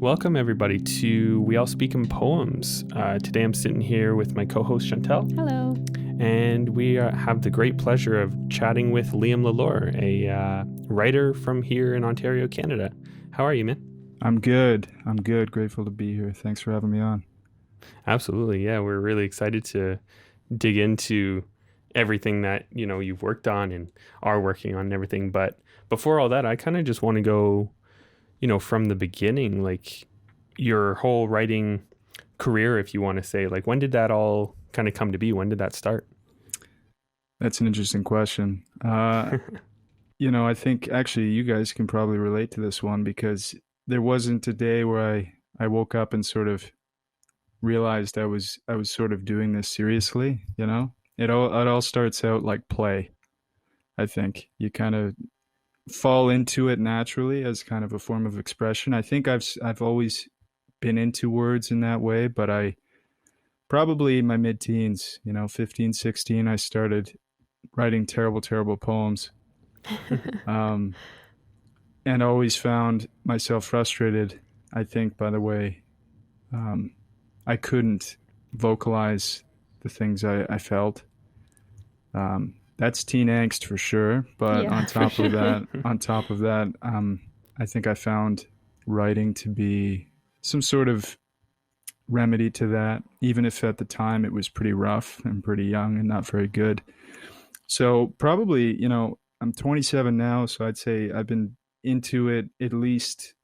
Welcome, everybody, to We All Speak in Poems. Today I'm sitting here with my co-host, Chantel. Hello. And we have the great pleasure of chatting with Liam Lalor, a writer from here in Ontario, Canada. How are you, man? I'm good. Grateful to be here. Thanks for having me on. Absolutely. Yeah, we're really excited to dig into everything that, you've worked on and are working on and everything. But before all that, I kind of just want to go, from the beginning, like your whole writing career, if you want to say, like, when did that all kind of come to be? When did that start? That's an interesting question. I think actually you guys can probably relate to this one because there wasn't a day where I woke up and sort of realized I was sort of doing this seriously, It all starts out like play. I think you kind of fall into it naturally as kind of a form of expression. I think I've always been into words in that way, but I probably in my mid-teens, 15, 16, I started writing terrible poems. And always found myself frustrated, I think, by the way I couldn't vocalize the things I felt. That's teen angst for sure. But Yeah, on top for of sure. that, I think I found writing to be some sort of remedy to that, even if at the time it was pretty rough and pretty young and not very good. So probably, I'm 27 now, so I'd say I've been into it at least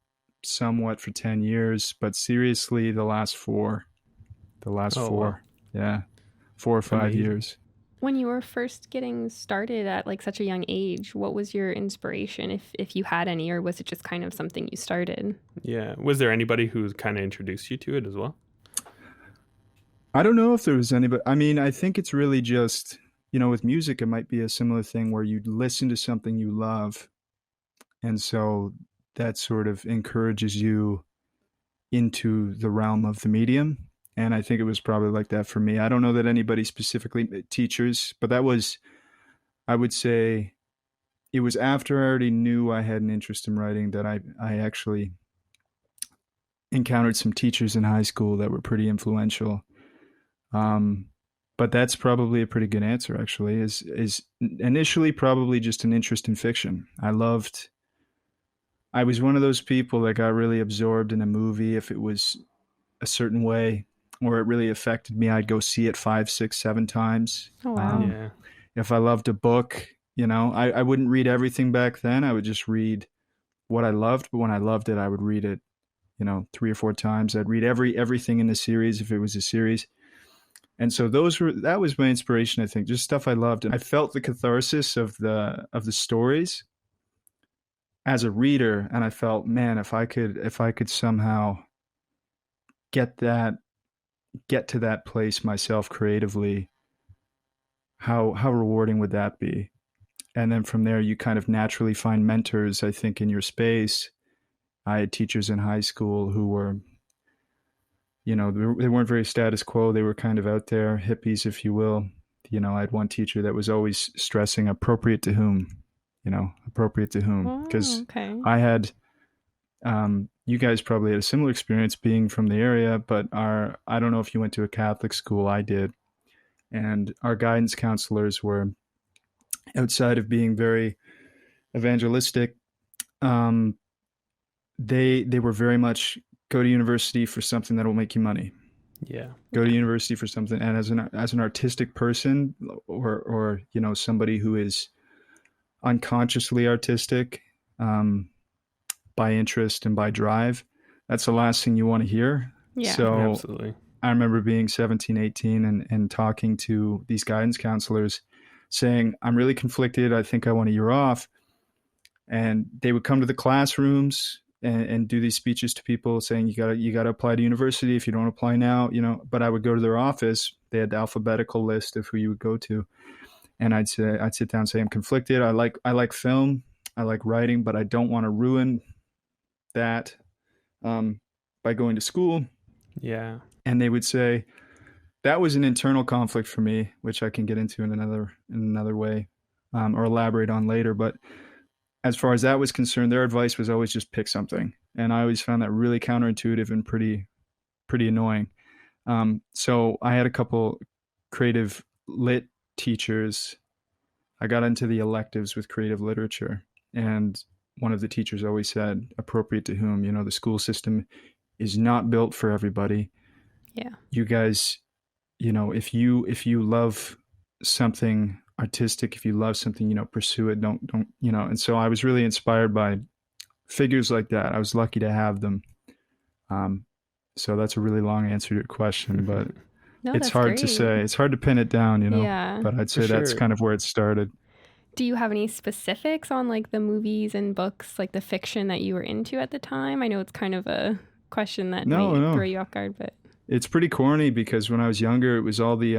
somewhat for 10 years, but seriously the last four. Oh, wow. Yeah. 4 or 5 Amazing. years. When you were first getting started at like such a young age, what was your inspiration, if you had any, or was it just kind of something you started? Yeah. Was there anybody who kind of introduced you to it as well? I don't know if there was anybody. I mean, I think it's really just, with music, it might be a similar thing where you listen to something you love. And so that sort of encourages you into the realm of the medium. And I think it was probably like that for me. I don't know that anybody specifically, teachers, but that was, I would say, it was after I already knew I had an interest in writing that I actually encountered some teachers in high school that were pretty influential. But that's probably a pretty good answer, actually, is initially probably just an interest in fiction. I was one of those people that got really absorbed in a movie if it was a certain way or it really affected me. I'd go see it 5, 6, 7 times. Oh, wow. Yeah. If I loved a book, I wouldn't read everything back then. I would just read what I loved. But when I loved it, I would read it, 3 or 4 times. I'd read everything in the series if it was a series. And so that was my inspiration, I think, just stuff I loved. And I felt the catharsis of the stories as a reader, and I felt, man, if I could somehow get to that place myself creatively, how rewarding would that be? And then from there, you kind of naturally find mentors, I think, in your space. I had teachers in high school who were, they weren't very status quo. They were kind of out there, hippies, if you will. I had one teacher that was always stressing appropriate to whom, because okay. I had, you guys probably had a similar experience being from the area, but I don't know if you went to a Catholic school. I did. And our guidance counselors were, outside of being very evangelistic, they were very much go to university for something that will make you money. Yeah. Go to university for something. And as an artistic person or somebody who is unconsciously artistic, by interest and by drive, that's the last thing you want to hear. Yeah. So Absolutely. I remember being 17, 18 and talking to these guidance counselors saying, I'm really conflicted. I think I want a year off. And they would come to the classrooms and do these speeches to people saying, you gotta apply to university. If you don't apply now, but I would go to their office. They had the alphabetical list of who you would go to. And I'd sit down and say, I'm conflicted. I like film. I like writing, but I don't want to ruin that by going to school. Yeah. And they would say, that was an internal conflict for me, which I can get into in another way, or elaborate on later. But as far as that was concerned, their advice was always just pick something. and I always found that really counterintuitive and pretty annoying. So I had a couple creative lit teachers. I got into the electives with creative literature, and one of the teachers always said, appropriate to whom, the school system is not built for everybody. Yeah. You guys, if you love something artistic, if you love something, pursue it. Don't, and so I was really inspired by figures like that. I was lucky to have them. Um, so that's a really long answer to your question, but No, it's that's hard to great. say. It's hard to pin it down, Yeah. but I'd For say that's sure. kind of where it started. Do you have any specifics on like the movies and books, like the fiction that you were into at the time? I know it's kind of a question that No, may throw no. you off guard, but It's pretty corny because when I was younger, it was all the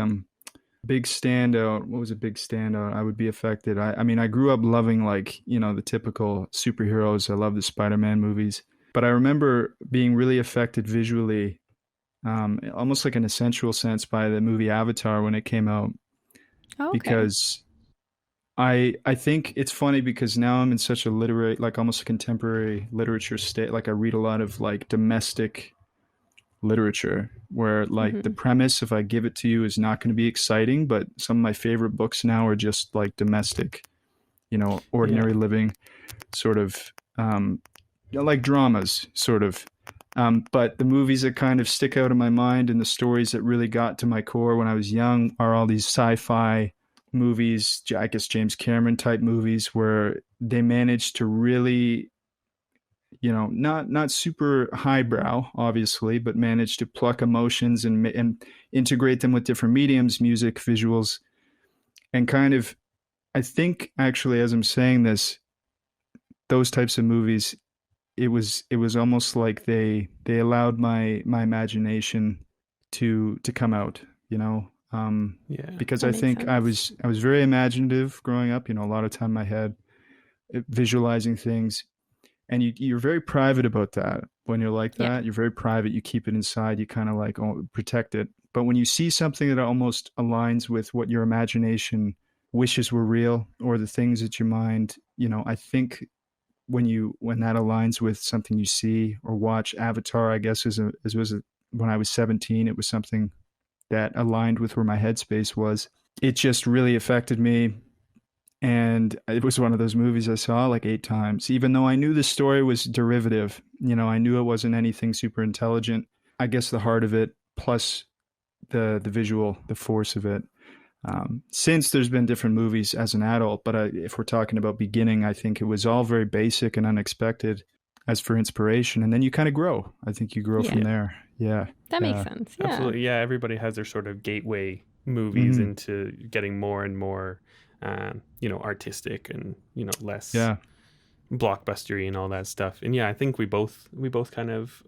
big standout. What was a big standout? I would be affected. I mean, I grew up loving like, the typical superheroes. I love the Spider-Man movies. But I remember being really affected visually, almost like in a sensual sense by the movie Avatar when it came out, oh, okay. because I think it's funny because now I'm in such a literary, like almost a contemporary literature state. Like I read a lot of like domestic literature where like the Hmm. premise, if I give it to you, is not going to be exciting, but some of my favorite books now are just like domestic, Yeah. ordinary living sort of, like dramas sort of. But the movies that kind of stick out in my mind and the stories that really got to my core when I was young are all these sci-fi movies, I guess James Cameron type movies, where they managed to really, not super highbrow, obviously, but managed to pluck emotions and integrate them with different mediums, music, visuals, and kind of, I think actually, as I'm saying this, those types of movies, it was almost like they allowed my imagination to come out, Yeah. because That I makes think sense. I was very imaginative growing up. A lot of time in my head, visualizing things, and you're very private about that. When you're like Yeah. that, you're very private. You keep it inside. You kind of like protect it. But when you see something that almost aligns with what your imagination wishes were real, or the things that your mind, I think when that aligns with something you see or watch. Avatar, I guess, when I was 17, it was something that aligned with where my headspace was. It just really affected me, and it was one of those movies I saw like 8 times, even though I knew the story was derivative. I knew it wasn't anything super intelligent. I guess the heart of it, plus the visual, the force of it. Since there's been different movies as an adult, but if we're talking about beginning, I think it was all very basic and unexpected as for inspiration, and then you kind of grow. I think you grow from Yeah. Yeah. there. Yeah, That makes yeah. sense. Yeah. Absolutely. Yeah. Everybody has their sort of gateway movies Hmm. into getting more and more, artistic and, less Yeah, blockbustery and all that stuff. And yeah, I think we both kind of,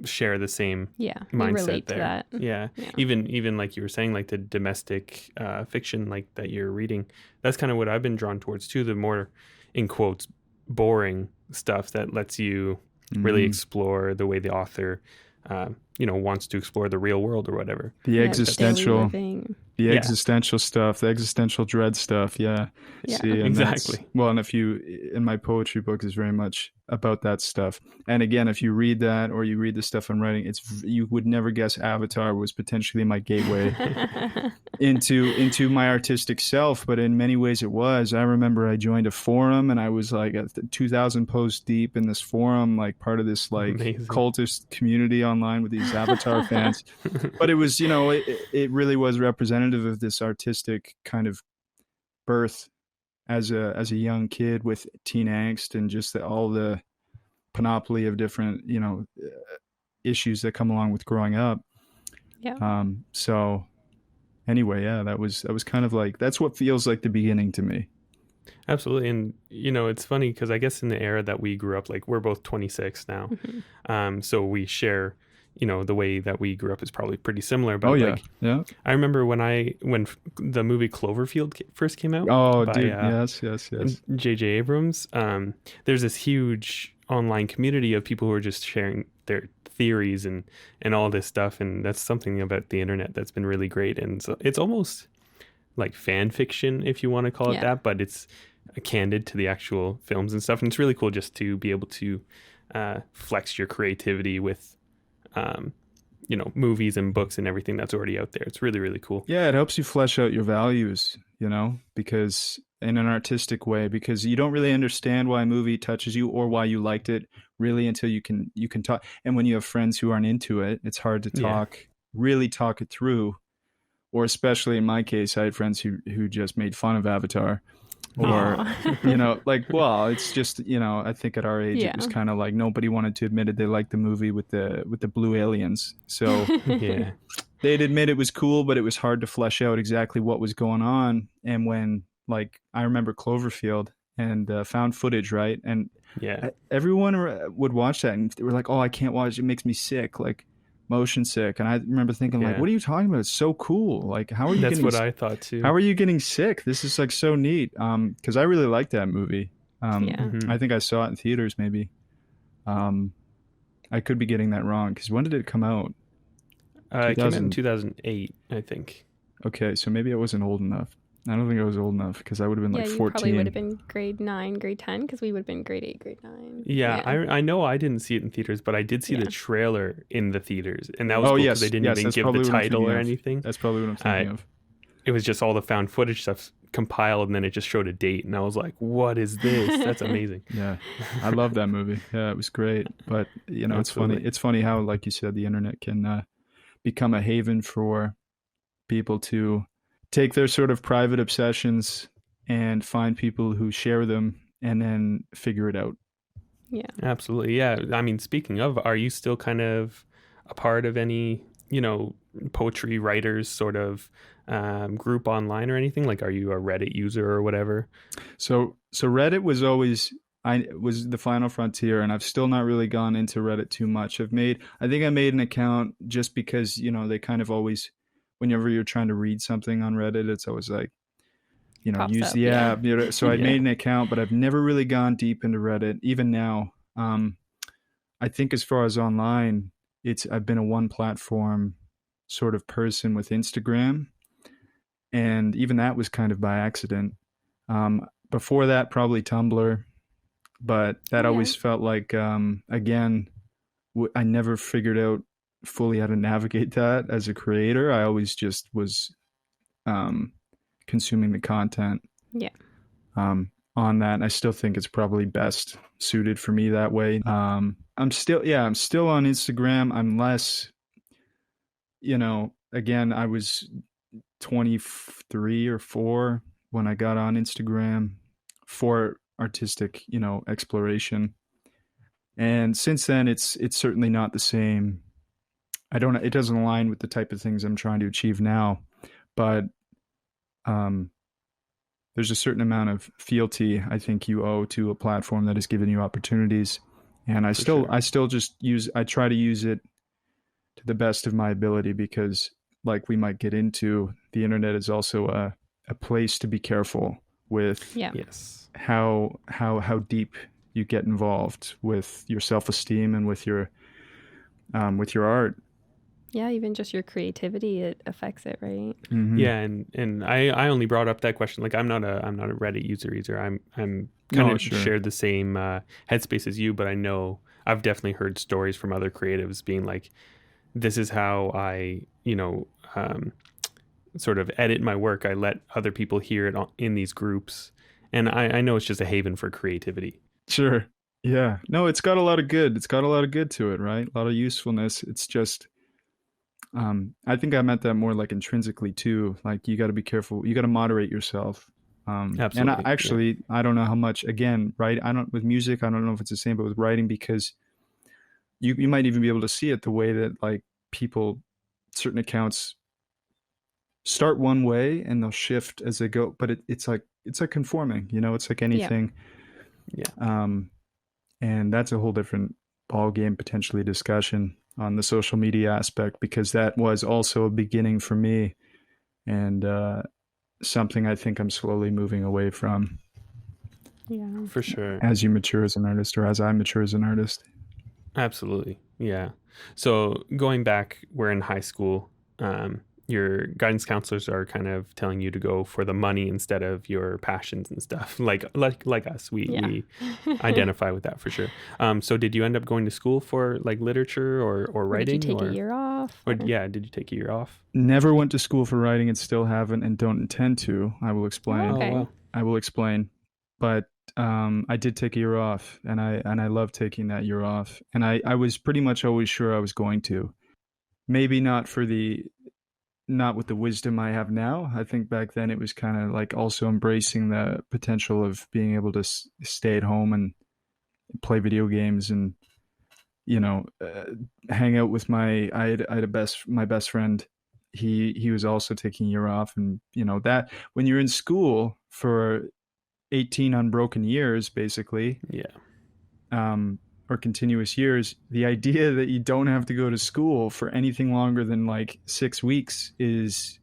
share the same Yeah. We mindset relate to there. that. Yeah. Yeah. Even like you were saying, like the domestic fiction like that you're reading, that's kind of what I've been drawn towards too. The more, in quotes, boring stuff that lets you really hmm, explore the way the author, wants to explore the real world or whatever. the Yeah. I think Just that's daily existential, living. the yeah, existential stuff, the existential dread stuff. Yeah, Yeah. see, and that's exactly. well, and if you in my poetry book is very much about that stuff. And again, if you read that or you read the stuff I'm writing, you would never guess Avatar was potentially my gateway into my artistic self, but in many ways it was. I remember I joined a forum and I was like 2,000 posts deep in this forum, like part of this like Amazing. cultist community online with these Avatar fans. But it was, it really was representative of this artistic kind of birth as a young kid with teen angst and just all the panoply of different, issues that come along with growing up. Yeah. So anyway, yeah, that was kind of like, that's what feels like the beginning to me. Absolutely. And, it's funny because I guess in the era that we grew up, like we're both 26 now. Mhm. So we share, the way that we grew up is probably pretty similar. Oh But yeah, like, yeah. I remember the movie Cloverfield first came out Oh by dude, yes, yes, yes. J.J. Abrams. There's this huge online community of people who are just sharing their theories and all this stuff. And that's something about the internet that's been really great. And so it's almost like fan fiction, if you want to call it Yeah. that, but it's candid to the actual films and stuff. And it's really cool just to be able to flex your creativity with movies and books and everything that's already out there. It's really, really cool. Yeah, it helps you flesh out your values, because in an artistic way, because you don't really understand why a movie touches you or why you liked it really until you can talk. And when you have friends who aren't into it, it's hard to Yeah. really talk it through. Or especially in my case, I had friends who just made fun of Avatar. Or Aw. well, it's just, I think at our age it was Yeah. kind of like nobody wanted to admit it. They liked the movie with the blue aliens. So Yeah. they'd admit it was cool, but it was hard to flesh out exactly what was going on. And when, like, I remember Cloverfield and found footage, right? And Yeah. everyone would watch that and they were like, "Oh, I can't watch it. It makes me sick, like motion sick." And I remember thinking, like, Yeah. "What are you talking about? It's so cool. Like, That's what I thought how too. are you getting sick? This is like so neat." Because I really liked that movie. Yeah. I Hmm. think I saw it in theaters, maybe. Um, I could be getting that wrong. Because when did it come out? It came out in 2000. 2008, I think. Okay, so maybe I wasn't old enough. I don't think I was old enough because I would have been Yeah, like you probably would have 14. been grade 9, grade 10, because we would have been grade 8, grade 9. Yeah, Yeah. I know I didn't see it in theaters, but I did see the Yeah. trailer in the theaters, and that was Oh cool because they yes, didn't yes, even that's give the probably what I'm title thinking or of. anything. That's probably what I'm Uh, thinking of. it was just all the found footage stuff compiled, and then it just showed a date, and I was like, "What is this? That's amazing." Yeah, I love that movie. Yeah, it was great. But it's funny. Absolutely, It's funny how, like you said, the internet can become a haven for people to take their sort of private obsessions and find people who share them and then figure it out. Yeah. absolutely. Yeah, I mean, speaking of, are you still kind of a part of any, poetry writers sort of group online or anything? Like, are you a Reddit user or whatever? So Reddit was always I was the final frontier, and I've still not really gone into Reddit too much. I think I made an account just because they kind of always, whenever you're trying to read something on Reddit, it's always like Pops use up. the Yeah. app. So I Yeah, made an account, but I've never really gone deep into Reddit. Even now, I think as far as online, I've been a one platform sort of person with Instagram, and even that was kind of by accident. Before that, probably Tumblr, but Oh, that yeah. always felt like, again, I never figured out fully how to navigate that as a creator. I always just was um, consuming the content Yeah. on that. And I still think it's probably best suited for me that way. I'm still on Instagram. I'm less, again, I was 23 or 4 when I got on Instagram for artistic, exploration. And since then, it's certainly not the same. It doesn't align with the type of things I'm trying to achieve now, but um, there's a certain amount of fealty I think you owe to a platform that has given you opportunities. And for sure. I still just I try to use it to the best of my ability because, like we might get into, the internet is also a place to be careful with Yeah. Yes. how deep you get involved with your self-esteem and with your art. Yeah. Even just your creativity, it affects it, right? Mm-hmm. Yeah, and I only brought up that question. Like, I'm not a Reddit user either. I'm kind No, of sure. shared the same headspace as you, but I know I've definitely heard stories from other creatives being like, this is how I, sort of edit my work. I let other people hear it in these groups, and I know it's just a haven for creativity. Sure. Yeah. No, it's got a lot of good. It's got a lot of good to it, right? A lot of usefulness. It's just I think I meant that more like intrinsically too. Like you got to be careful. You got to moderate yourself. And Absolutely. Yeah. I don't know how much. Again, right? I don't with music. I don't know if it's the same, but with writing, because you might even be able to see it the way that like people, certain accounts start one way and they'll shift as they go. But it's like conforming. It's like Yeah. anything. Yeah. Um, and that's a whole different ball game, potentially discussion on the social media aspect, because that was also a beginning for me, and something I think I'm slowly moving away from Yeah. For sure. as you mature as an artist, or as I mature as an artist. Absolutely. Yeah. So going back, we're in high school. your guidance counselors are kind of telling you to go for the money instead of your passions and stuff. Like us, Yeah. we identify with that for sure. So did you end up going to school for like literature or Or did you writing, take a year off? or Or yeah, did you take a year off? Never went to school for writing and still haven't and don't intend to. I will oh, explain. Oh okay. wow. I will explain. But I did take a year off, and I love taking that year off. And I was pretty much always sure I was going to. Maybe not with the wisdom I have now. I think back then it was kind of like also embracing the potential of being able to stay at home and play video games and you know hang out with I had my best friend. He was also taking a year off, and that when you're in school for 18 unbroken years, basically, Yeah. um, or continuous years, the idea that you don't have to go to school for anything longer than like 6 weeks is,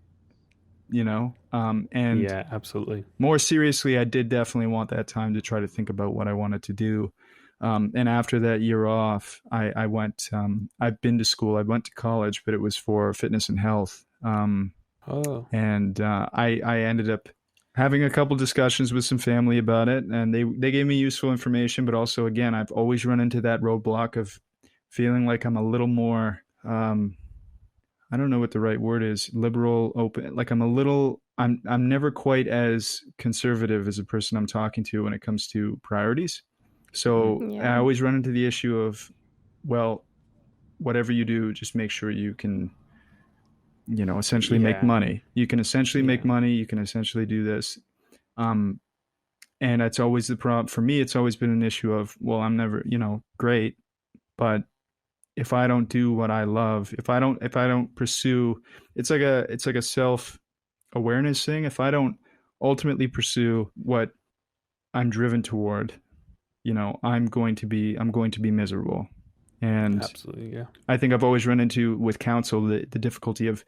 and Yeah, absolutely. more seriously, I did definitely want that time to try to think about what I wanted to do. And after that year off, I went, I've been to school, I went to college, but it was for fitness and health. Oh, And I ended up having a couple discussions with some family about it, and they gave me useful information. But also, again, I've always run into that roadblock of feeling like I'm a little more I don't know what the right word is, liberal, open. Like I'm never quite as conservative as a person I'm talking to when it comes to priorities. mm, So I Yeah. always run into the issue of, well, whatever you do, just make sure you can essentially make yeah, money. You can essentially make yeah, money. You can essentially do this. Um, and that's always the problem for me. It's always been an issue of, well, I'm never, great, but if I don't do what I love, if I don't pursue, it's like a self awareness thing. If I don't ultimately pursue what I'm driven toward, I'm going to be miserable. And absolutely. Yeah, I think I've always run into with counsel the difficulty of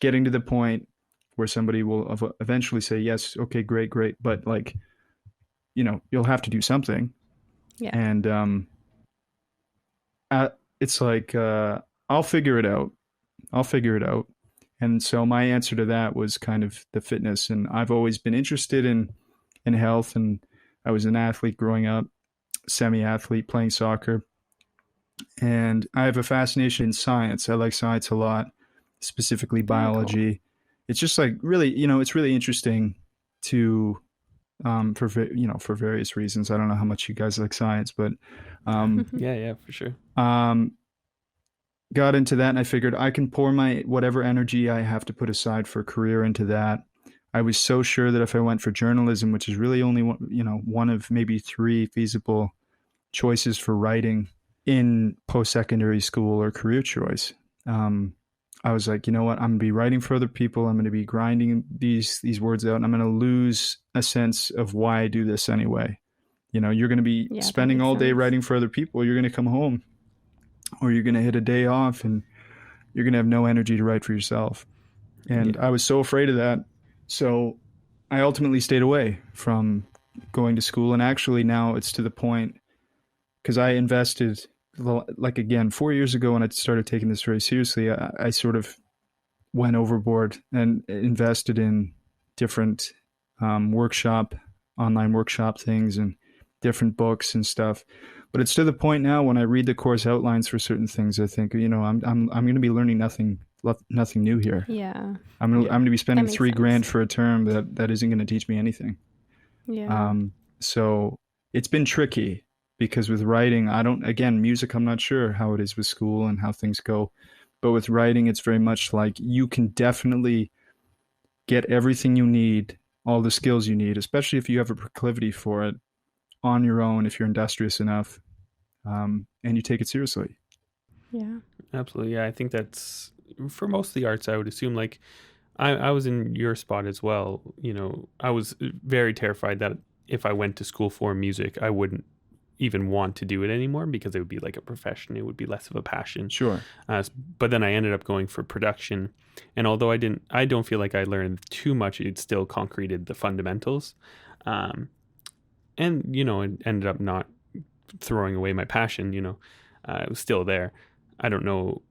getting to the point where somebody will eventually say yes, okay, great, great, but like you'll have to do something. Yeah. And it's like I'll figure it out. I'll figure it out. And so my answer to that was kind of the fitness. And I've always been interested in health. And I was an athlete growing up, semi-athlete playing soccer. And I have a fascination in science. I like science a lot, specifically Very cool. biology. It's just like really, it's really interesting to for various reasons. I don't know how much you guys like science, but um, yeah, yeah, for sure. um, got into that, and I figured I can pour my whatever energy I have to put aside for a career into that. I was so sure that if I went for journalism, which is really only one of maybe three feasible choices for writing in post-secondary school or career choice, um, I was like, you know what? I'm gonna be writing for other people. I'm gonna be grinding these words out, and I'm gonna lose a sense of why I do this anyway. You're gonna be Yeah, that spending makes all day sense. writing for other people. You're gonna come home, or you're gonna hit a day off, and you're gonna have no energy to write for yourself. And Yeah, I was so afraid of that. So I ultimately stayed away from going to school. And actually, now it's to the point because I invested, like, again, 4 years ago when I started taking this very seriously, I sort of went overboard and invested in different workshop, online workshop things and different books and stuff. But it's to the point now when I read the course outlines for certain things, I think, I'm going to be learning nothing new here. Yeah. I'm yeah, going to be That spending makes 3 grand sense. for a term that isn't going to teach me anything. Yeah. So it's been tricky because with writing, again, music, I'm not sure how it is with school and how things go. But with writing, it's very much like you can definitely get everything you need, all the skills you need, especially if you have a proclivity for it on your own, if you're industrious enough, and you take it seriously. Yeah. absolutely. Yeah, I think that's for most of the arts. I would assume like I was in your spot as well. I was very terrified that if I went to school for music, I wouldn't even want to do it anymore because it would be like a profession. It would be less of a passion. Sure. But then I ended up going for production, and although I don't feel like I learned too much. It still concreted the fundamentals, um, and it ended up not throwing away my passion. It was still there. I don't know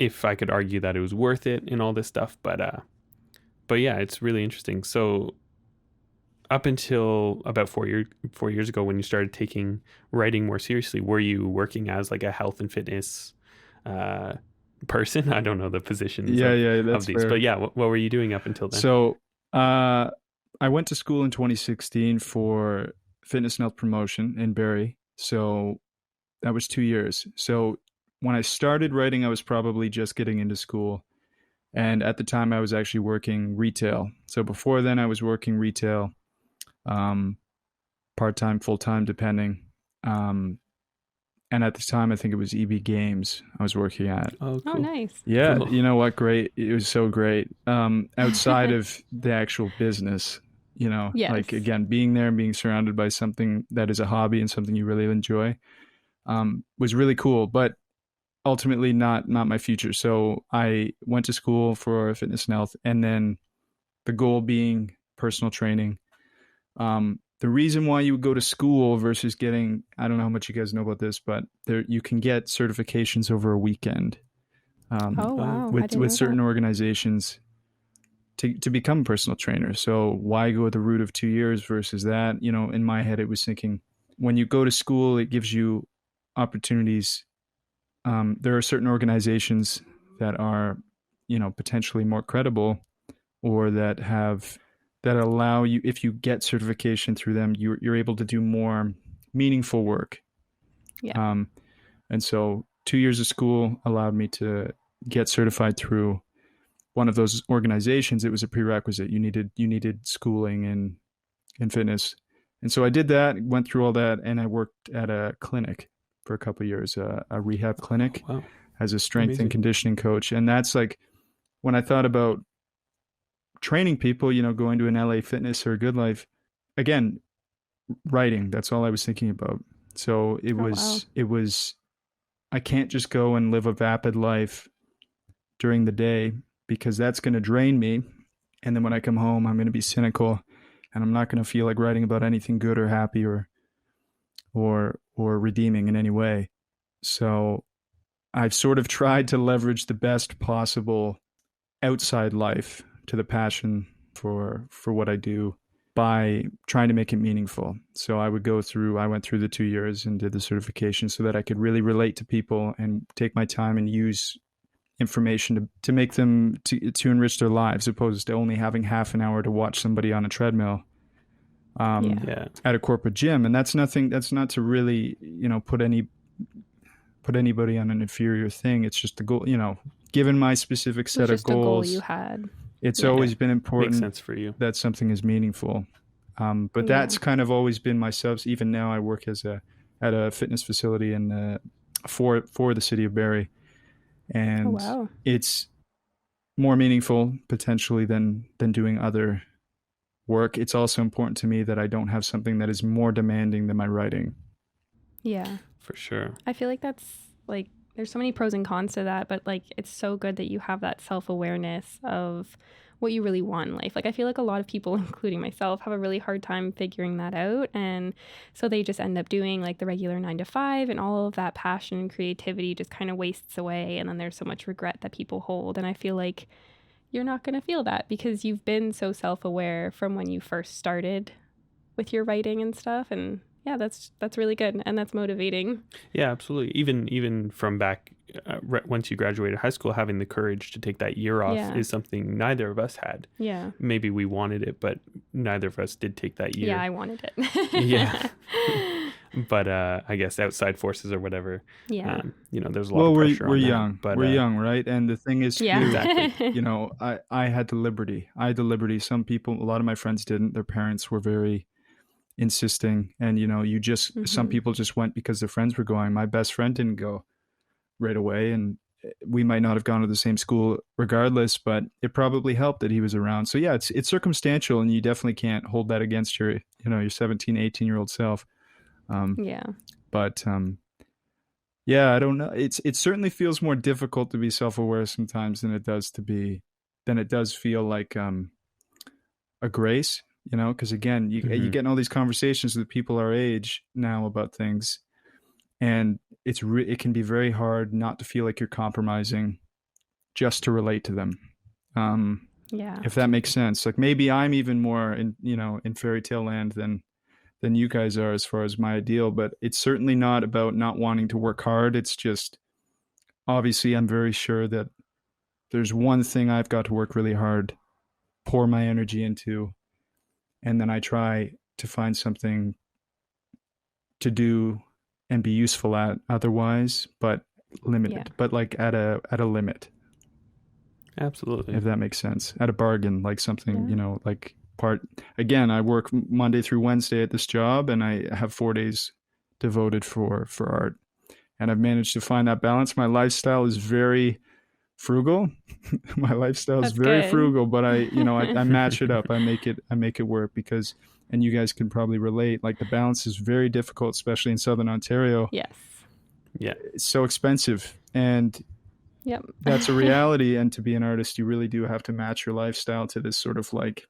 if I could argue that it was worth it and all this stuff. But yeah, it's really interesting. So up until about 4 years ago, when you started taking writing more seriously, were you working as like a health and fitness uh, person? I don't know the positions Yeah, yeah, of that's these, but fair. yeah, what were you doing up until then? So, I went to school in 2016 for fitness and health promotion in Barrie. So that was 2 years. So when I started writing, I was probably just getting into school. And at the time, I was actually working retail. So before then, I was working retail, um, part time, full time, depending. Um, and at the time, I think it was EB Games I was working at. Oh, Oh, cool, nice. Yeah, cool. you know what? Great. It was so great. Outside of the actual business, Yes. like again, being there and being surrounded by something that is a hobby and something you really enjoy, was really cool. But ultimately, not my future. So I went to school for fitness and health, and then the goal being personal training. The reason why you would go to school versus getting, I don't know how much you guys know about this, but there you can get certifications over a weekend, Oh, Oh, wow. I with didn't know that. certain organizations to become a personal trainer. So why go the route of 2 years versus that? In my head, it was thinking when you go to school, it gives you opportunities. There are certain organizations that are, potentially more credible, or that allow you, if you get certification through them, you're able to do more meaningful work. Yeah. Um, and so 2 years of school allowed me to get certified through one of those organizations. It was a prerequisite. You needed schooling in fitness, and so I did that. Went through all that, and I worked at a clinic for a couple of years, a rehab oh, clinic, wow, as a strength and amazing. conditioning coach. And that's like when I thought about training people, going to an LA Fitness or a Good Life. Again, writing. That's all I was thinking about. So it Oh, wow. was it was I can't just go and live a vapid life during the day because that's going to drain me. And then when I come home, I'm going to be cynical, and I'm not going to feel like writing about anything good or happy or redeeming in any way. So I've sort of tried to leverage the best possible outside life to the passion for what I do by trying to make it meaningful. So I went through the 2 years and did the certification so that I could really relate to people and take my time and use information to make them to enrich their lives, opposed to only having half an hour to watch somebody on a treadmill, Yeah. Yeah, at a corporate gym. And that's nothing. That's not to really put anybody on an inferior thing. It's just the goal. Given my specific It was set of just a goal you goals, had. it's Yeah. yeah, always been makes important sense for you. that something is meaningful. But Yeah. that's kind of always been my subs. Even now, I work at a fitness facility for the city of Barrie, Oh, and wow. it's more meaningful potentially than doing other work. It's also important to me that I don't have something that is more demanding than my writing. Yeah. For sure. I feel like that's like there's so many pros and cons to that, but like it's so good that you have that self-awareness of what you really want in life. Like I feel like a lot of people, including myself, have a really hard time figuring that out, and so they just end up doing like the regular 9 to 5, and all of that passion and creativity just kind of wastes away, and then there's so much regret that people hold. And I feel like you're not going to feel that because you've been so self-aware from when you first started with your writing and stuff. And yeah, that's really good, and that's motivating. Yeah, absolutely. Even from back once you graduated high school, having the courage to take that year off Yeah. is something neither of us had. Yeah. Maybe we wanted it, but neither of us did take that Yeah, year. I wanted Yeah. it. But I guess outside forces or whatever, Yeah. there's a lot Well, of we're pressure we're on that. young. But We're young, right? And the thing is too, exactly. Yeah. I had the liberty. I had the liberty. Some people, a lot of my friends didn't. Their parents were very insisting, and some Mhm. people just went because their friends were going. My best friend didn't go right away, and we might not have gone to the same school regardless, but it probably helped that he was around. So yeah, it's circumstantial, and you definitely can't hold that against your 17, 18-year-old self. Um, Yeah. but yeah, I don't know. It certainly feels more difficult to be self-aware sometimes than it does feel like a grace, because again, you Hmm. get in all these conversations with people our age now about things, and it can be very hard not to feel like you're compromising just to relate to them. Um, Yeah. if that makes sense. Like maybe I'm even more in, in fairy tale land than you guys are as far as my ideal, but it's certainly not about not wanting to work hard. It's just obviously I'm very sure that there's one thing I've got to work really hard, pour my energy into, and then I try to find something to do and be useful at otherwise, but Yeah. limited, but like at a limit, Absolutely. if that makes sense. At a bargain, like something, Yeah. like part again, I work Monday through Wednesday at this job and I have 4 days devoted for art. And I've managed to find that balance. My lifestyle is very frugal. My lifestyle is That's very good. frugal, but I match it up. I make it work because, and you guys can probably relate, like the balance is very difficult, especially in Southern Ontario. Yes. Yeah. It's so expensive. And Yep. that's a reality. And to be an artist, you really do have to match your lifestyle to this sort of like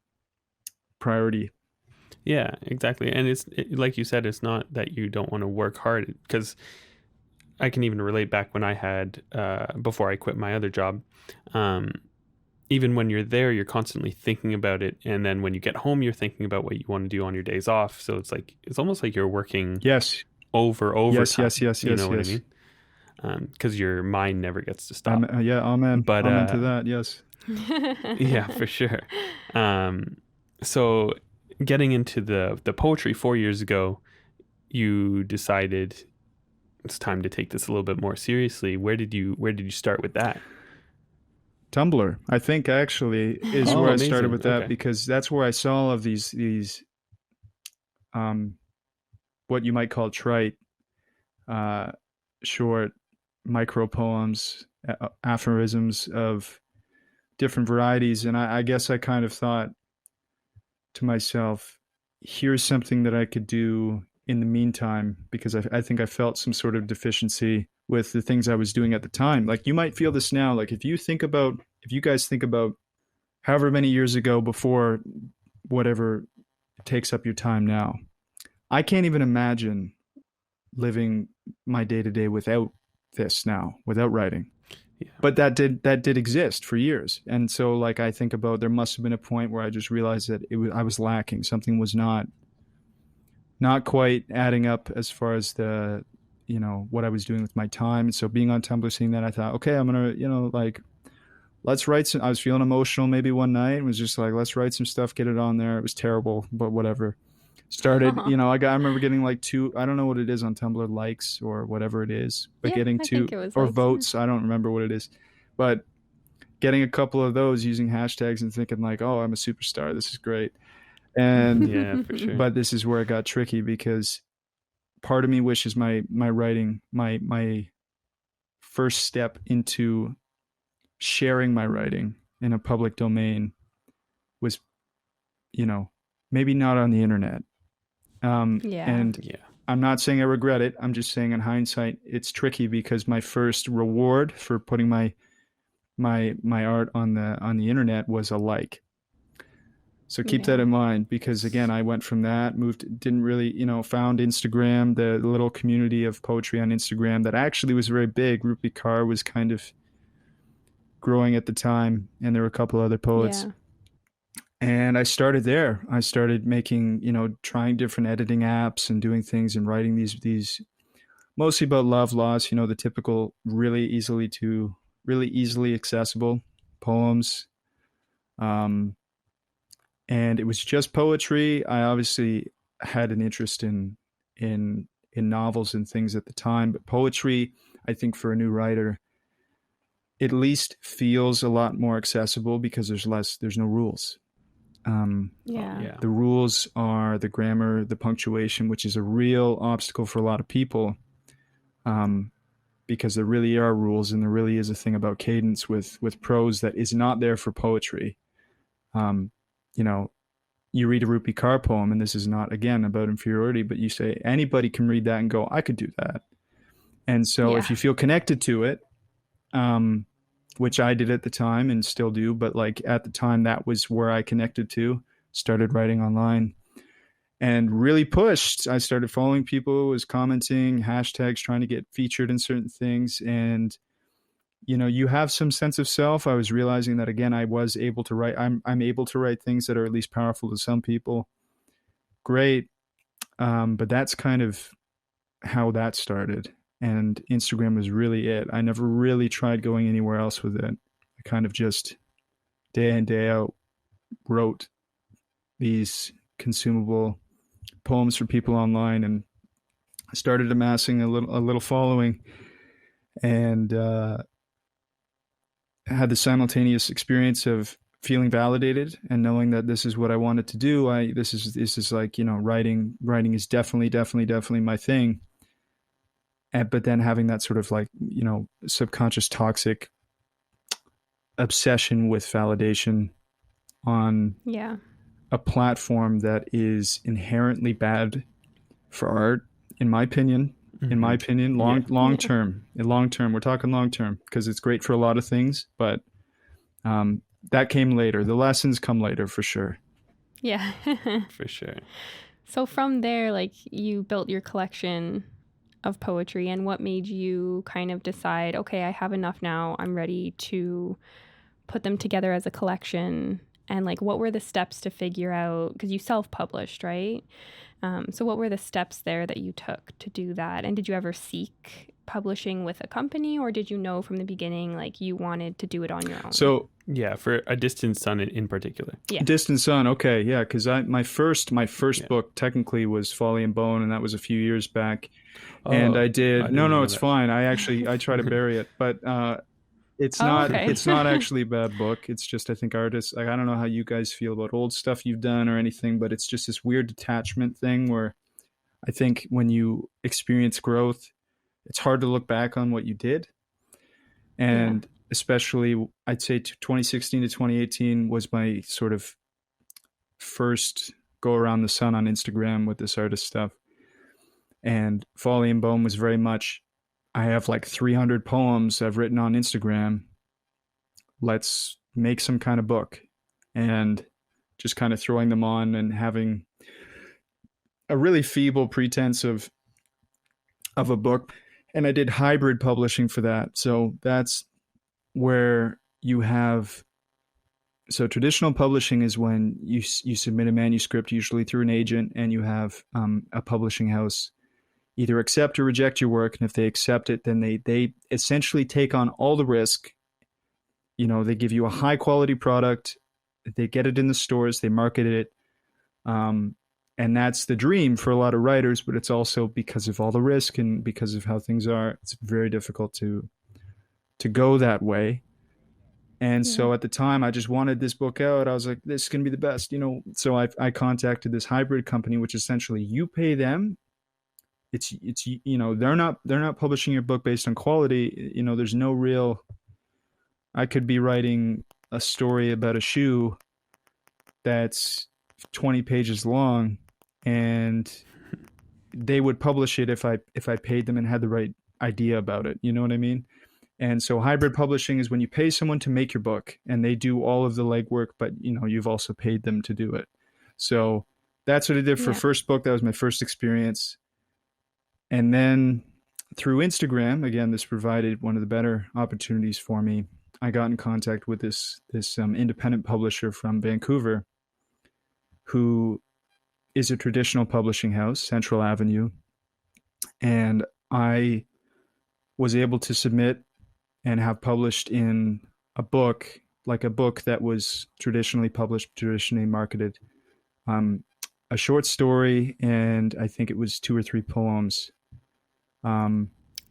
priority. Yeah, exactly. And like you said, it's not that you don't want to work hard, because I can even relate back when I had, before I quit my other job. Um, Even when you're there, you're constantly thinking about it. And then when you get home, you're thinking about what you want to do on your days off. So it's almost like you're working Yes. over Yes, overtime. yes, yes, You yes, know what I yes. mean? Because your mind never gets to stop. Yeah, amen. But Amen to that. Yes. yeah, for sure. Um, so getting into the poetry 4 years ago, you decided it's time to take this a little bit more seriously. Where did you start with that? Tumblr, I think actually is Oh, where I started amazing. with that Okay. because that's where I saw all of these um what you might call trite, uh, short micro poems, aphorisms of different varieties, and I guess I kind of thought to myself, here's something that I could do in the meantime because I think I felt some sort of deficiency with the things I was doing at the time. Like you might feel this now. Like if you guys think about however many years ago before whatever takes up your time now, I can't even imagine living my day to day without this now, without writing. Yeah. But that did exist for years, and so like I think about there must have been a point where I just realized that I was lacking. Something was not quite adding up as far as the what I was doing with my time. And so being on Tumblr, seeing that, I thought, okay, I'm gonna like let's write some. I was feeling emotional maybe one night and was just like, let's write some stuff, get it on there. It was terrible, but whatever. Started, I remember getting like two, I don't know what it is on Tumblr, likes or whatever it is, but Yeah, getting I two think it was or like, yeah. votes. I don't remember what it is, but getting a couple of those using hashtags and thinking like, oh, I'm a superstar. This is great. And, Yeah, for sure. but this is where it got tricky because part of me wishes my writing, my first step into sharing my writing in a public domain was, you know, maybe not on the internet. Yeah. And Yeah. I'm not saying I regret it. I'm just saying in hindsight, it's tricky because my first reward for putting my art on the internet was a like. So keep that Yeah. in mind because again, I went from that, moved, didn't really, found Instagram, the little community of poetry on Instagram that actually was very big. Rupi Kaur was kind of growing at the time, and there were a couple other poets. Yeah. And I started there. I started making, trying different editing apps and doing things and writing these mostly about love loss, the typical really easily accessible poems. Um, and it was just poetry. I obviously had an interest in novels and things at the time, but poetry, I think for a new writer, at least feels a lot more accessible because there's no rules. Oh, Yeah. yeah. The rules are the grammar, the punctuation, which is a real obstacle for a lot of people, because there really are rules and there really is a thing about cadence with prose that is not there for poetry. Um, you know, you read a Rupi Kaur poem, and this is not, again, about inferiority, but you say anybody can read that and go, I could do that. And so if Yeah. you feel connected to it, which I did at the time and still do, but like at the time, that was where I connected to, started writing online and really pushed. I started following people, was commenting, hashtags, trying to get featured in certain things. And you have some sense of self. I was realizing that again, I was able to write. I'm able to write things that are at least powerful to some people. Great, but that's kind of how that started. And Instagram was really it. I never really tried going anywhere else with it. I kind of just day in, day out wrote these consumable poems for people online and started amassing a little following, and had the simultaneous experience of feeling validated and knowing that this is what I wanted to do. This is like, writing is definitely my thing. But then having that sort of like, subconscious toxic obsession with validation on Yeah. a platform that is inherently bad for art, in my opinion. In my opinion, Yeah. long term, we're talking long term, because it's great for a lot of things, but that came later. The lessons come later for sure. Yeah. For sure. So from there, like, you built your collection of poetry, and what made you kind of decide, okay, I have enough now, I'm ready to put them together as a collection? And like, what were the steps to figure out, because you self-published, right? So what were the steps there that you took to do that? And did you ever seek publishing with a company, or did you know from the beginning, like, you wanted to do it on your own? So Yeah, for A Distant Sun in particular. Yeah. Distant Sun, okay, yeah, because my first Yeah. book technically was Folly and Bone, and that was a few years back. And I I did didn't know it's that. fine. I try to bury it, but it's Oh, not okay. it's not actually a bad book. It's just, I think artists, like, I don't know how you guys feel about old stuff you've done or anything, but it's just this weird detachment thing where I think when you experience growth, it's hard to look back on what you did. Yeah. And especially, I'd say 2016 to 2018 was my sort of first go around the sun on Instagram with this artist stuff. And Folly and Bone was very much, I have like 300 poems I've written on Instagram. Let's make some kind of book. And just kind of throwing them on and having a really feeble pretense of a book. And I did hybrid publishing for that. So that's where you have, so traditional publishing is when you submit a manuscript, usually through an agent, and you have a publishing house either accept or reject your work. And if they accept it, then they essentially take on all the risk. They give you a high quality product, they get it in the stores, they market it, and that's the dream for a lot of writers. But it's also, because of all the risk and because of how things are, it's very difficult to go that way. And Yeah. so at the time, I just wanted this book out. I was like, this is going to be the best. So I contacted this hybrid company, which essentially you pay them. It's they're not publishing your book based on quality. There's no real, I could be writing a story about a shoe that's 20 pages long, and they would publish it if I paid them and had the right idea about it. You know what I mean? And so hybrid publishing is when you pay someone to make your book and they do all of the legwork, but you've also paid them to do it. So that's what I did for Yeah. first book. That was my first experience. And then through Instagram, again, this provided one of the better opportunities for me. I got in contact with this independent publisher from Vancouver, who is a traditional publishing house, Central Avenue. And I was able to submit and have published in a book, like a book that was traditionally published, traditionally marketed, a short story, and I think it was 2 or 3 poems. Oh,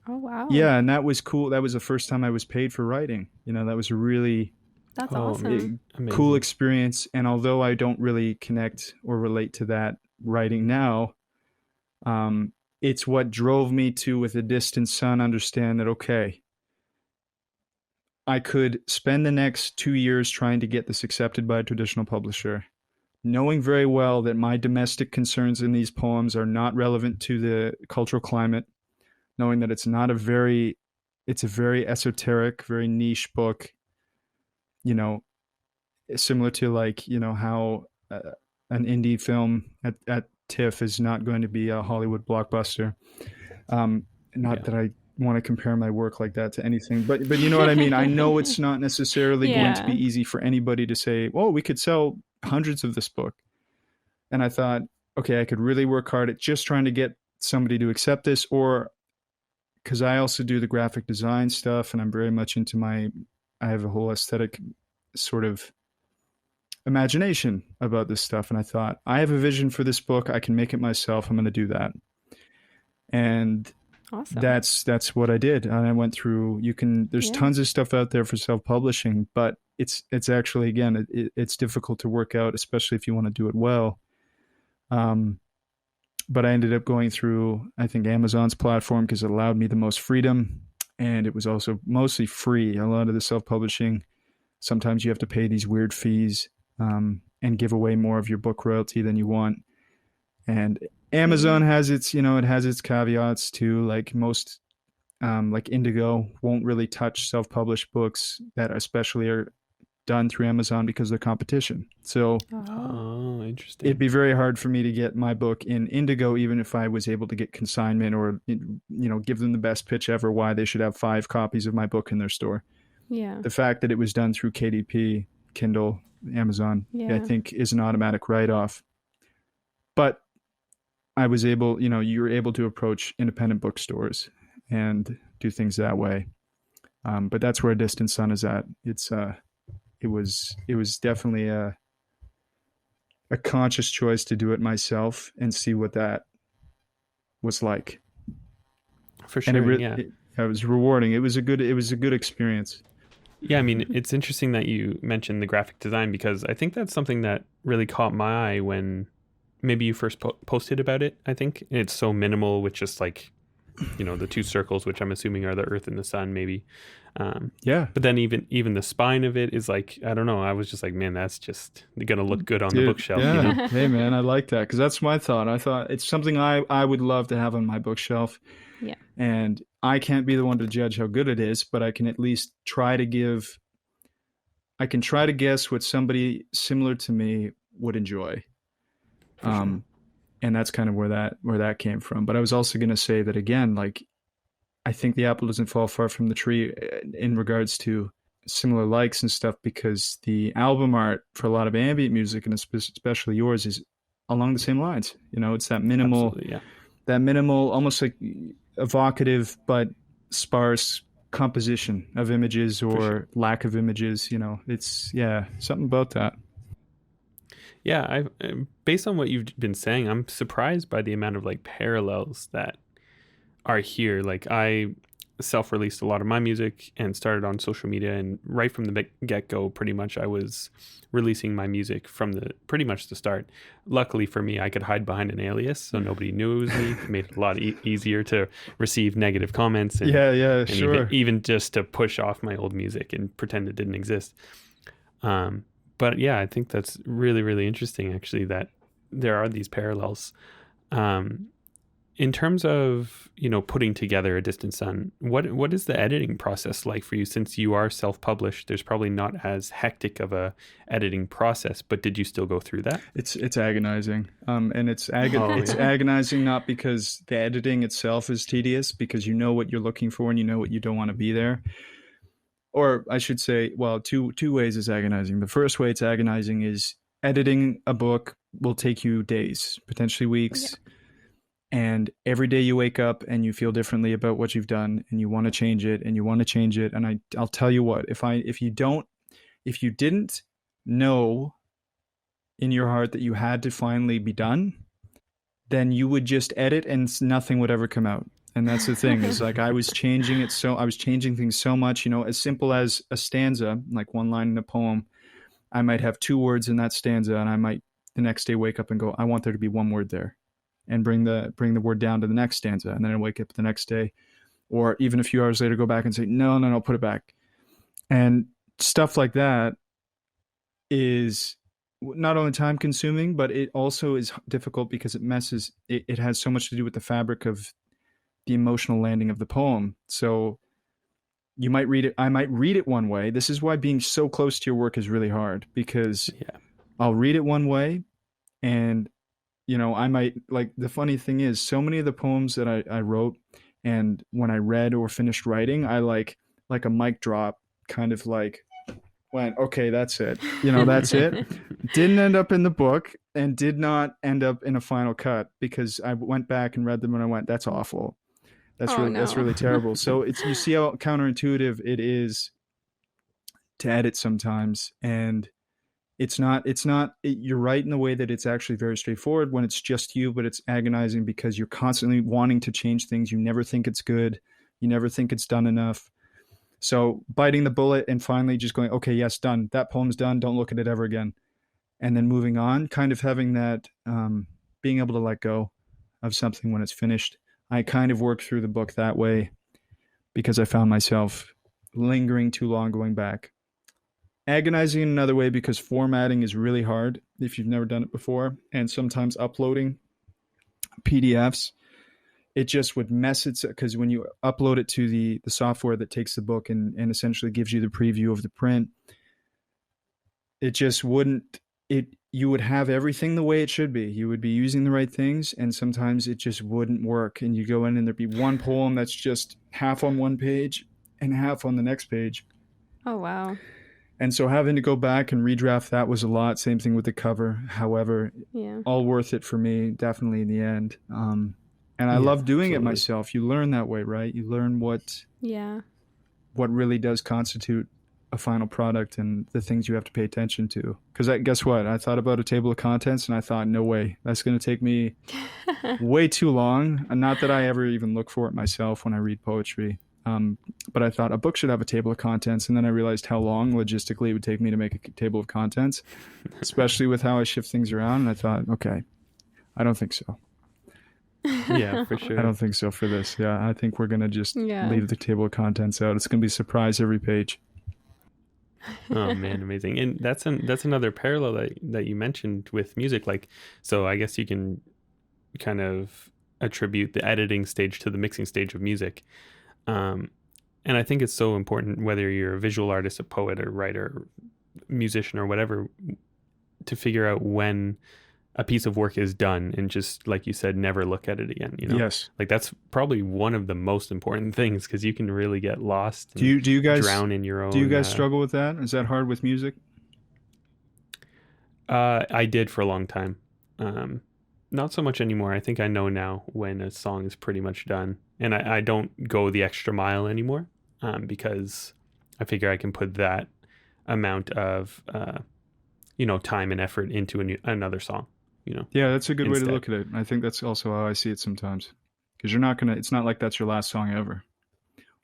wow. Yeah, and that was cool. That was the first time I was paid for writing. That was a really That's Oh, awesome. amazing. cool experience. And although I don't really connect or relate to that writing now, it's what drove me to, with A Distant Sun, understand that, okay, I could spend the next 2 years trying to get this accepted by a traditional publisher, knowing very well that my domestic concerns in these poems are not relevant to the cultural climate, knowing that it's a very esoteric, very niche book, similar to, like, how an indie film at TIFF is not going to be a Hollywood blockbuster. Not Yeah. that I want to compare my work like that to anything, but you know what I mean. I know it's not necessarily going to be Yeah. easy for anybody to say, "Well, we could sell hundreds of this book." And I thought, okay, I could really work hard at just trying to get somebody to accept this, or because I also do the graphic design stuff, and I'm very much into I have a whole aesthetic sort of imagination about this stuff, and I thought, I have a vision for this book. I can make it myself. I'm going to do that, and Awesome. that's what I did. And I went through. There's Yeah. tons of stuff out there for self publishing, but it's actually, again, it's difficult to work out, especially if you want to do it well. Um, but I ended up going through, I think, Amazon's platform because it allowed me the most freedom, and it was also mostly free. A lot of the self publishing, sometimes you have to pay these weird fees, and give away more of your book royalty than you want. And Amazon Mm. has its, it has its caveats too. Like most, like Indigo won't really touch self-published books that especially are done through Amazon because of the competition. So Oh. Oh, it'd interesting. be very hard for me to get my book in Indigo, even if I was able to get consignment or, give them the best pitch ever why they should have 5 copies of my book in their store. Yeah. The fact that it was done through KDP, Kindle, Amazon, I Yeah. think is an automatic write-off. But I was able, you were able to approach independent bookstores and do things that way. But that's where A Distant Sun is at. It was definitely a conscious choice to do it myself and see what that was like. For And sure. Yeah. it was rewarding. It was a good experience. Yeah, I mean, it's interesting that you mentioned the graphic design because I think that's something that really caught my eye when maybe you first posted about it. I think it's so minimal with just like, the two circles, which I'm assuming are the Earth and the Sun, maybe. Um, Yeah, but then even the spine of it is like, I don't know. I was just like, man, that's just gonna look good on the dude. bookshelf. Yeah. Hey, man, I like that because that's my thought. I thought it's something I would love to have on my bookshelf. Yeah. And I can't be the one to judge how good it is, but I can at least I can try to guess what somebody similar to me would enjoy. For sure. Um, and that's kind of where that came from. But I was also going to say that again, like I think the apple doesn't fall far from the tree in regards to similar likes and stuff, because the album art for a lot of ambient music, and especially yours, is along the same lines. It's Absolutely. Yeah. that minimal, almost like evocative but sparse composition of images For sure. or lack of images. It's, yeah, something about that. Yeah. Based on what you've been saying, I'm surprised by the amount of like parallels that are here. Like I self-released a lot of my music and started on social media, and right from the get-go, pretty much I was releasing my music from the pretty much the start. Luckily for me, I could hide behind an alias, so nobody knew it was me. It made it a lot easier to receive negative comments and Yeah, yeah, and even sure. even just to push off my old music and pretend it didn't exist. Um, but yeah, I think that's really really interesting actually that there are these parallels. Um, in terms of putting together A Distant Sun, what is the editing process like for you? Since you are self-published, there's probably not as hectic of a editing process, but did you still go through that? It's agonizing, and Oh it's yeah. agonizing not because the editing itself is tedious, because you know what you're looking for and you know what you don't want to be there. Or I should say, well, two ways is agonizing. The first way it's agonizing is editing a book will take you days, potentially Yeah. weeks, and every day you wake up and you feel differently about what you've done, and you want to change it and you want to change it. And I'll tell you what, if you didn't know in your heart that you had to finally be done, then you would just edit and nothing would ever come out. And that's the thing, is like I was changing things so much, as simple as a stanza, like one line in a poem. I might have 2 words in that stanza, and I might the next day wake up and go, I want there to be one word there, and bring the word down to the next stanza. And then I wake up the next day, or even a few hours later, go back and say, no, no, no, put it back. And stuff like that is not only time consuming, but it also is difficult because it has so much to do with the fabric of the emotional landing of the poem. So you might read it, I might read it one way. This is why being so close to your work is really hard, because Yeah. I'll read it one way, and I might, like, the funny thing is, so many of the poems that I wrote, And when I read or finished writing, I like a mic drop, kind of like went, okay, that's it. That's it. Didn't end up in the book and did not end up in a final cut because I went back and read them and I went, that's awful. Oh That's no. really terrible. So it's, you see how counterintuitive it is to edit sometimes. And you're right in the way that it's actually very straightforward when it's just you, but it's agonizing because you're constantly wanting to change things. You never think it's good. You never think it's done enough. So biting the bullet and finally just going, okay, yes, done. That poem's done. Don't look at it ever again. And then moving on, kind of having that, being able to let go of something when it's finished. I kind of worked through the book that way because I found myself lingering too long going back. Agonizing in another way because formatting is really hard if you've never done it before. And sometimes uploading PDFs, it just would mess it, because when you upload it to the software that takes the book and essentially gives you the preview of the print, it just wouldn't, you would have everything the way it should be. You would be using the right things, and sometimes it just wouldn't work. And you go in and there'd be one poem that's just half on one page and half on the next page. Oh wow. And so having to go back and redraft that was a lot. Same thing with the cover. However, Yeah. all worth it for me, definitely in the end. And I Yeah, love doing it absolutely. myself. You learn that way, right? You learn Yeah. what really does constitute a final product and the things you have to pay attention to. Because guess what? I thought about a table of contents and I thought, no way, that's going to take me way too long. And not that I ever even look for it myself when I read poetry. But I thought a book should have a table of contents. And then I realized how long logistically it would take me to make a table of contents, especially with how I shift things around. And I thought, okay, I don't think so. Yeah, for I sure. don't think so for this. Yeah, I think we're going to just Yeah. leave the table of contents out. It's going to be a surprise every page. Oh man, amazing. And that's another parallel that you mentioned with music. Like, so I guess you can kind of attribute the editing stage to the mixing stage of music. Um, and I think it's so important, whether you're a visual artist, a poet, or writer, musician, or whatever, to figure out when a piece of work is done and just, like you said, never look at it again. Yes. Like that's probably one of the most important things, because you can really get lost Do and you do you guys drown in your do you own. guys struggle with that? Is that hard with music? I did for a long time. Um, Not so much anymore. I think I know now when a song is pretty much done, and I don't go the extra mile anymore, because I figure I can put that amount of time and effort into another song, Yeah, that's a good way to instead. look at it. I think that's also how I see it sometimes. Because you're not gonna. It's not like that's your last song ever,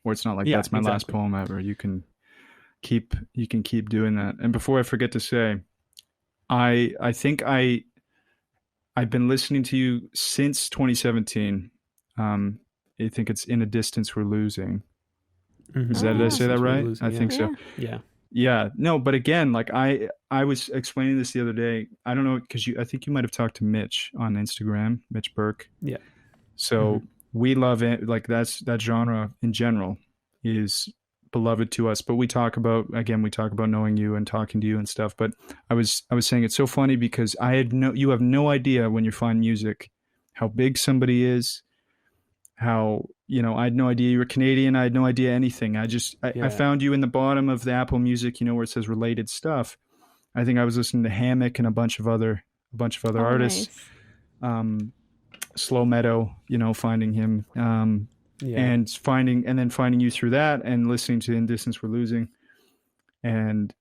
or it's not like Yeah, that's my last exactly. poem ever. You can keep doing that. And before I forget to say, I think I've been listening to you since 2017. Um, I think it's In a Distance We're Losing. Is Mm-hmm. that, Oh did I In yeah. say that distance we're right? I losing. Yeah, think so. Yeah. yeah. Yeah, no, but again, like I was explaining this the other day. I don't know because I think you might have talked to Mitch on Instagram, Mitch Burke. Yeah. Hmm. So we love it. Like that genre in general is beloved to us. But we talk about knowing you and talking to you and stuff. But I was saying it's so funny because you have no idea when you find music how big somebody is, how I had no idea you were Canadian. I had no idea anything. I Yeah. found you in the bottom of the Apple Music, where it says related stuff. I think I was listening to Hammock and a bunch of other Oh artists. nice. Um, Slow Meadow, finding him, Yeah. and then finding you through that, and listening to In Distance We're Losing, and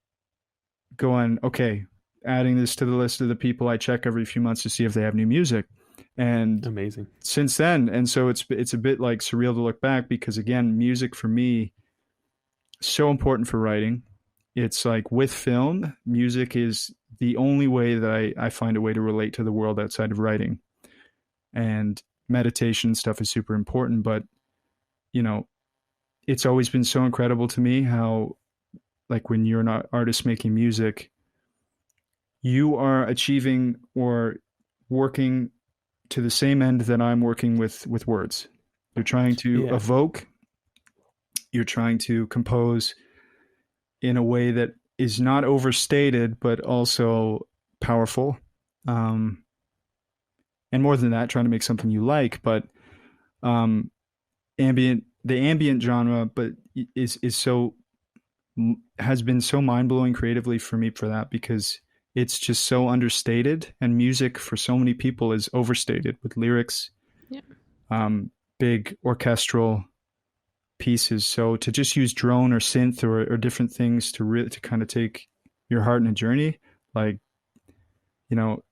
going, okay, adding this to the list of the people I check every few months to see if they have new music. And Amazing. since then, and so it's a bit like surreal to look back because again, music for me so important for writing. It's like with film, music is the only way that I find a way to relate to the world outside of writing. And meditation stuff is super important, but you know, it's always been so incredible to me how like when you're an artist making music, you are achieving or working to the same end that I'm working with words. You're trying to Yeah. evoke, you're trying to compose in a way that is not overstated, but also powerful. Um, and more than that, trying to make something you like. But um, the ambient genre, but is so has been so mind blowing creatively for me for that because it's just so understated, and music for so many people is overstated with lyrics, Yeah. big orchestral pieces. So to just use drone or synth or different things to really to kind of take your heart in a journey, like you know,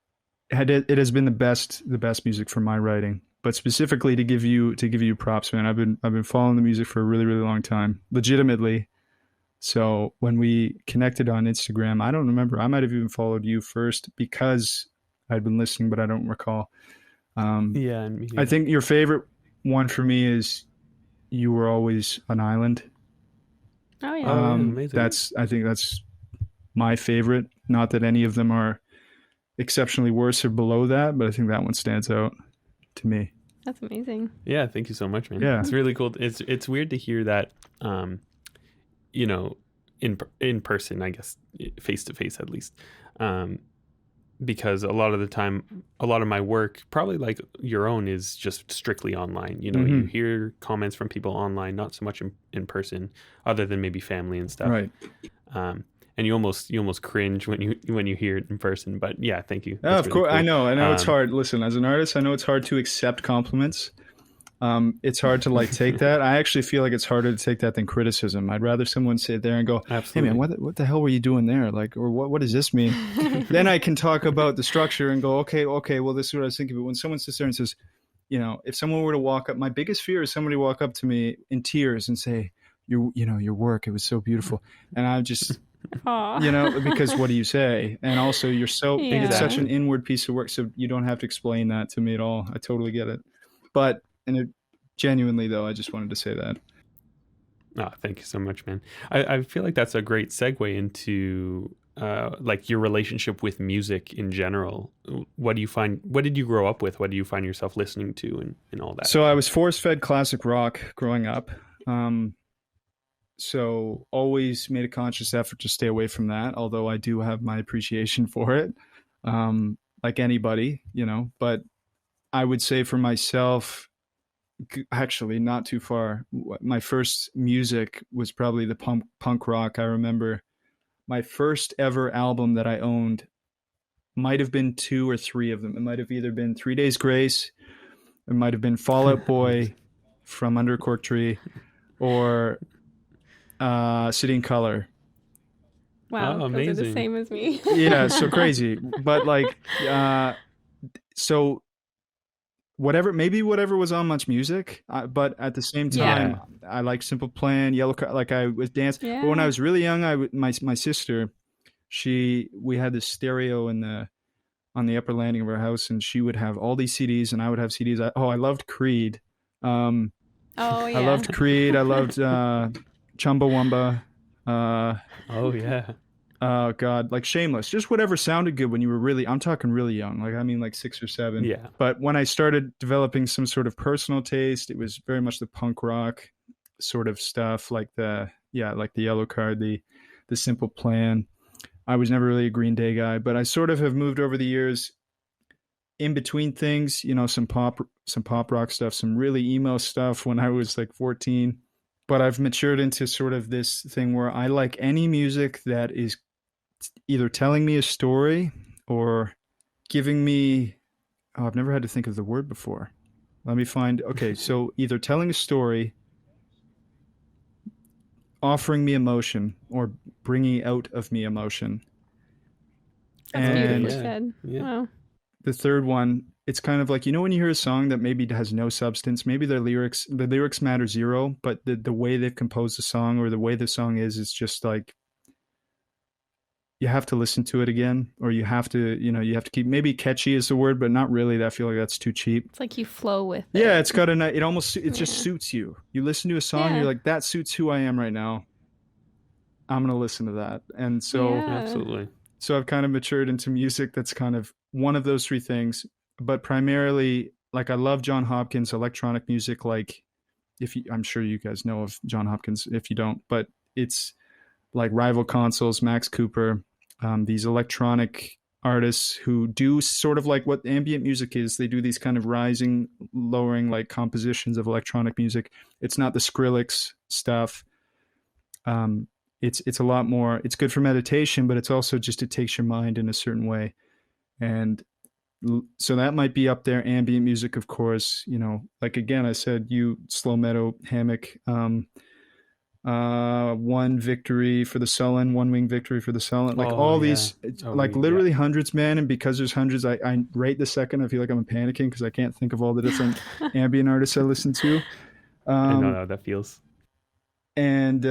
it has been the best music for my writing. But specifically to give you props, man, I've been following the music for a really really long time, legitimately. So when we connected on Instagram, I don't remember. I might have even followed you first because I'd been listening, but I don't recall. Um, Yeah, and me I neither. think your favorite one for me is "You Were Always an Island." Oh yeah. Oh yeah, amazing. I think that's my favorite. Not that any of them are exceptionally worse or below that, but I think that one stands out to me. That's amazing. Yeah, thank you so much, man. Yeah. It's really cool. It's weird to hear that, um, you know, in person, I guess, face to face at least, um, because a lot of the time, a lot of my work, probably like your own, is just strictly online. You know, you Mm-hmm. hear comments from people online, not so much in person, other than maybe family and stuff. Right. Um, and you almost cringe when you hear it in person. But yeah, thank you. Oh, That's of really course, cool. I know it's hard. Listen, as an artist, I know it's hard to accept compliments. It's hard to like take that. I actually feel like it's harder to take that than criticism. I'd rather someone sit there and go, "Hey, man, Absolutely. what the hell were you doing there?" Like, or what does this mean? Then I can talk about the structure and go, okay, well, this is what I was thinking. But when someone sits there and says, if someone were to walk up, my biggest fear is somebody walk up to me in tears and say, your work, it was so beautiful, and I just because Aw. what do you say? And also, it's such Yeah. an Exactly. inward piece of work, so you don't have to explain that to me at all. I totally get it. But, and it, genuinely, though, I just wanted to say that. Oh, thank you so much, man. I feel like that's a great segue into like your relationship with music in general. What do you find? What did you grow up with? What do you find yourself listening to, and all that? So I was force fed classic rock growing up. Um, so always made a conscious effort to stay away from that, although I do have my appreciation for it, like anybody, But I would say for myself, actually not too far. My first music was probably the punk rock. I remember my first ever album that I owned might have been two or three of them. It might have either been 3 Days Grace, it might have been Fallout Amazing. Boy from Under a Cork Tree, or City in Color. Wow, Oh, those are the amazing. same as me. Yeah, so crazy. But like, so whatever was on Much Music, but at the same Yeah. time, Yeah. I like Simple Plan, like I was dance. But when I Yeah. was really young, my sister, we had this stereo on the upper landing of our house, and she would have all these CDs, and I would have CDs. I loved Creed. Um, Oh I yeah. loved Creed. I loved Chumbawamba. Uh, Oh yeah. oh God, like Shameless, just whatever sounded good when you were really. I'm talking really young, like I mean like 6 or 7. Yeah. But when I started developing some sort of personal taste, it was very much the punk rock sort of stuff, like like the Yellow Card, the Simple Plan. I was never really a Green Day guy, but I sort of have moved over the years in between things, some pop rock stuff, some really emo stuff when I was like 14. But I've matured into sort of this thing where I like any music that is either telling me a story or giving me, oh, I've never had to think of the word before. Let me find, okay, so either telling a story, offering me emotion, or bringing out of me emotion. That's Okay. beautifully And Yeah. said. Yeah. Wow. the third one, it's kind of like, when you hear a song that maybe has no substance, maybe the lyrics matter zero, but the way they've composed the song or the way the song is, it's just like you have to listen to it again, or you have to keep, maybe catchy is the word, but not really. I feel like that's too cheap. It's like you flow with Yeah, it. it's got it just Yeah. suits you. You listen to a song, you're Yeah. like, that suits who I am right now. I'm going to listen to that. And Yeah. Absolutely. so I've kind of matured into music that's kind of one of those three things, but primarily, like, I love John Hopkins electronic music. Like, I'm sure you guys know of John Hopkins if you don't, but it's like Rival Consoles, Max Cooper, these electronic artists who do sort of like what ambient music is. They do these kind of rising, lowering like compositions of electronic music. It's not the Skrillex stuff. Um, it's a lot more. It's good for meditation, but it's also just it takes your mind in a certain way. And so that might be up there. Ambient music, of course. You know, like again, I said, you slow meadow hammock. One victory for the sullen, one wing victory for the sullen, like Oh all yeah, these, like totally. Yeah, literally hundreds, man. And because there's hundreds, I rate the second I feel like I'm panicking because I can't think of all the different ambient artists I listen to. I know um how that feels. and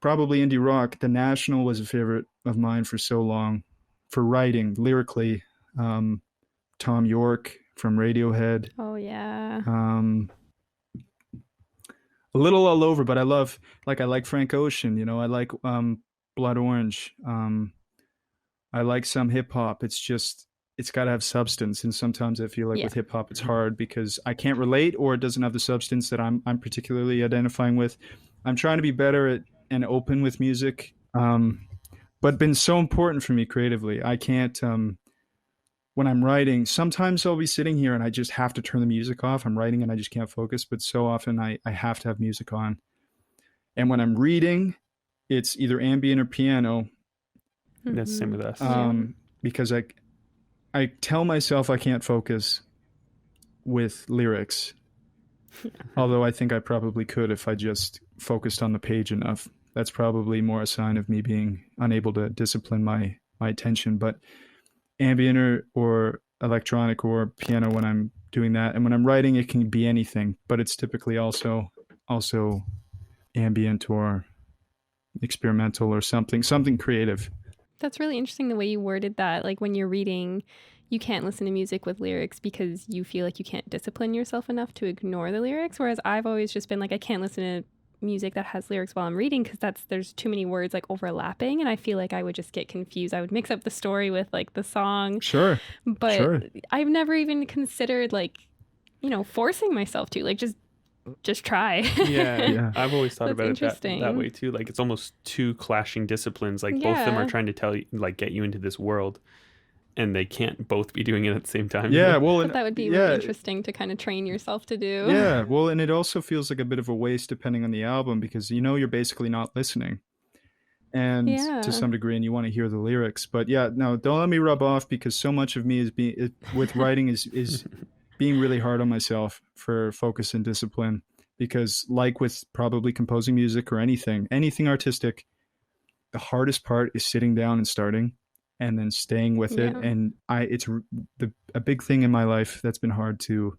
Probably indie rock. The National was a favorite of mine for so long, for writing lyrically. um Tom York from Radiohead. Oh yeah. um a little all over, but I like Frank Ocean, you know, I like Blood Orange. I like some hip hop. It's just it's got to have substance, and sometimes I feel like Yeah. with hip hop it's hard because I can't relate or it doesn't have the substance that I'm particularly identifying with. I'm trying to be better at and open with music, but been so important for me creatively. I can't when I'm writing. Sometimes I'll be sitting here and I just have to turn the music off. I'm writing and I just can't focus, but so often I have to have music on. And when I'm reading, it's either ambient or piano, That's the same with us. Yeah. because I tell myself I can't focus with lyrics, although I think I probably could if I just focused on the page enough. That's probably more a sign of me being unable to discipline my attention. But ambient or electronic or piano when I'm doing that, and when I'm writing, it can be anything, but it's typically also ambient or experimental or something creative. That's really interesting the way you worded that. Like when you're reading, you can't listen to music with lyrics because you feel like you can't discipline yourself enough to ignore the lyrics. Whereas I've always just been like, I can't listen to music that has lyrics while I'm reading because there's too many words like overlapping, and I feel like I would just get confused. I would mix up the story with like the song. Sure. But Sure. I've never even considered like, forcing myself to like just try. Yeah, Yeah. I've always thought That's about it that interesting. way too. Like it's almost two clashing disciplines. Like both of them are Yeah. trying to tell you, like, get you into this world, and they can't both be doing it at the same time. Yeah, well, But and that would be yeah, really interesting to kind of train yourself to do. yeah, well, and it also feels like a bit of a waste depending on the album because you're basically not listening, and to Yeah. some degree, and you want to hear the lyrics. But yeah, no, don't let me rub off because so much of me is with writing is being really hard on myself for focus and discipline. Because like with probably composing music or anything artistic, the hardest part is sitting down and starting and then staying with it. Yeah. And a big thing in my life that's been hard to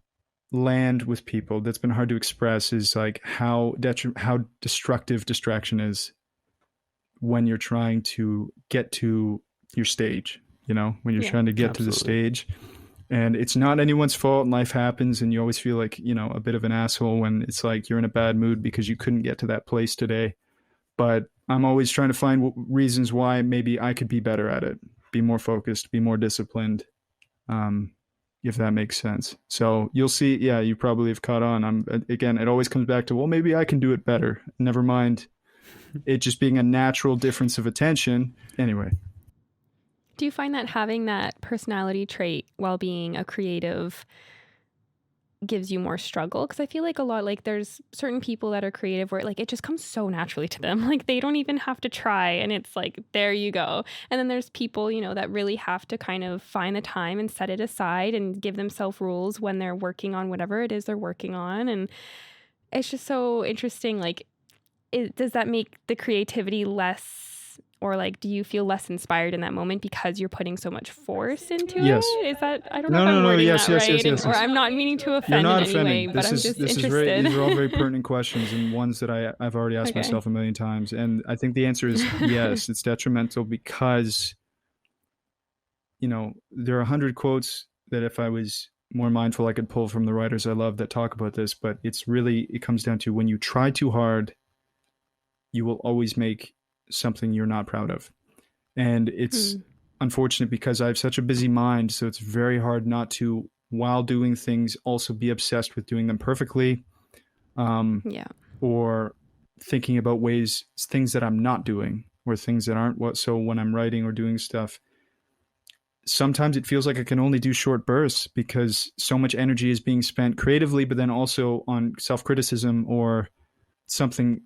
land with people, that's been hard to express, is like how destructive distraction is when you're trying to get to your stage, when you're Yeah. trying to get to the Absolutely. stage. And it's not anyone's fault, and life happens, and you always feel like, a bit of an asshole when it's like you're in a bad mood because you couldn't get to that place today. But I'm always trying to find reasons why maybe I could be better at it, be more focused, be more disciplined, if that makes sense. So you'll see, yeah, you probably have caught on. Again, it always comes back to, well, maybe I can do it better. Never mind it just being a natural difference of attention. Anyway. Do you find that having that personality trait while being a creative gives you more struggle? Because I feel like there's certain people that are creative where like it just comes so naturally to them. Like they don't even have to try, and it's like, there you go. And then there's people, that really have to kind of find the time and set it aside and give themselves rules when they're working on whatever it is they're working on. And it's just so interesting. Like, does that make the creativity less, or like, do you feel less inspired in that moment because you're putting so much force into Yes. it? Is that, I don't know No, if I'm no, no. wording Yes, that yes, right, yes, yes, or yes. I'm not meaning to You're offend not in any way, offending. but I'm just This is interested. these are all very pertinent questions and ones that I've already asked Okay. myself a million times. And I think the answer is yes, it's detrimental because, there are 100 quotes that if I was more mindful, I could pull from the writers I love that talk about this. But it comes down to when you try too hard, you will always make something you're not proud of. And it's unfortunate because I have such a busy mind. So it's very hard not to, while doing things, also be obsessed with doing them perfectly. Yeah. Or thinking about things that I'm not doing or things that aren't what. So when I'm writing or doing stuff, sometimes it feels like I can only do short bursts because so much energy is being spent creatively, but then also on self-criticism or something,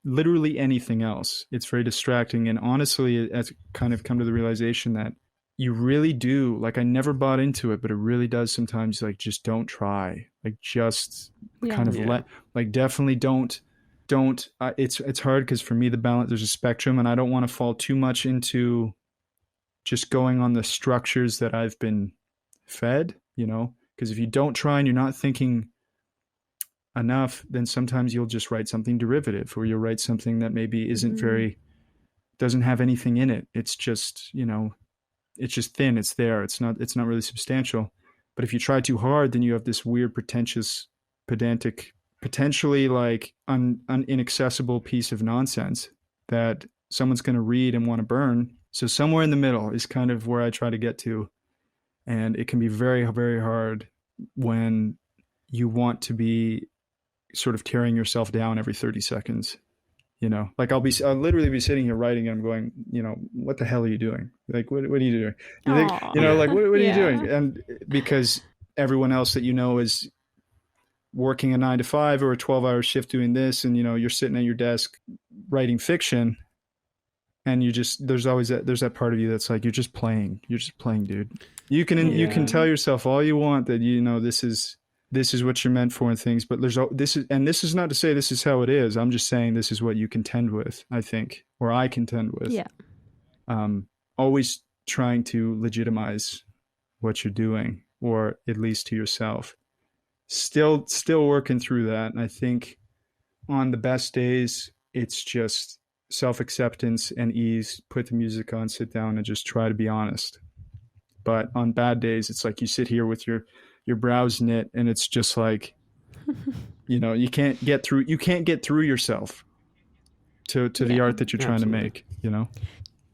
literally anything else. It's very distracting. And honestly, I've kind of come to the realization that you really do, like, I never bought into it, but it really does sometimes, like, just don't try, like, just Yeah. kind of Yeah. like, definitely don't it's hard because for me the balance, there's a spectrum, and I don't want to fall too much into just going on the structures that I've been fed, because if you don't try and you're not thinking enough, then sometimes you'll just write something derivative, or you'll write something that maybe isn't Mm. very, doesn't have anything in it. It's just, it's just thin. It's there. It's not really substantial. But if you try too hard, then you have this weird, pretentious, pedantic, potentially like inaccessible piece of nonsense that someone's going to read and want to burn. So somewhere in the middle is kind of where I try to get to. And it can be very, very hard when you want to be sort of tearing yourself down every 30 seconds. Like I'll literally be sitting here writing and I'm going, what the hell are you doing? Like, what are you doing? You think, Aw. Yeah. like, what are you doing? Yeah. And because everyone else that is working a 9 to 5 or a 12-hour shift doing this, and, you're sitting at your desk writing fiction, and there's that part of you that's like, you're just playing, dude. You can Yeah. tell yourself all you want that, this is what you're meant for and things, but this is not to say this is how it is. I'm just saying this is what you contend with, I think, or I contend with. Yeah. Always trying to legitimize what you're doing, or at least to yourself. Still working through that. And I think on the best days, it's just self-acceptance and ease. Put the music on, sit down, and just try to be honest. But on bad days, it's like you sit here with your brows knit, and it's just like, you can't get through yourself to the Yeah. art that you're trying to Absolutely. make.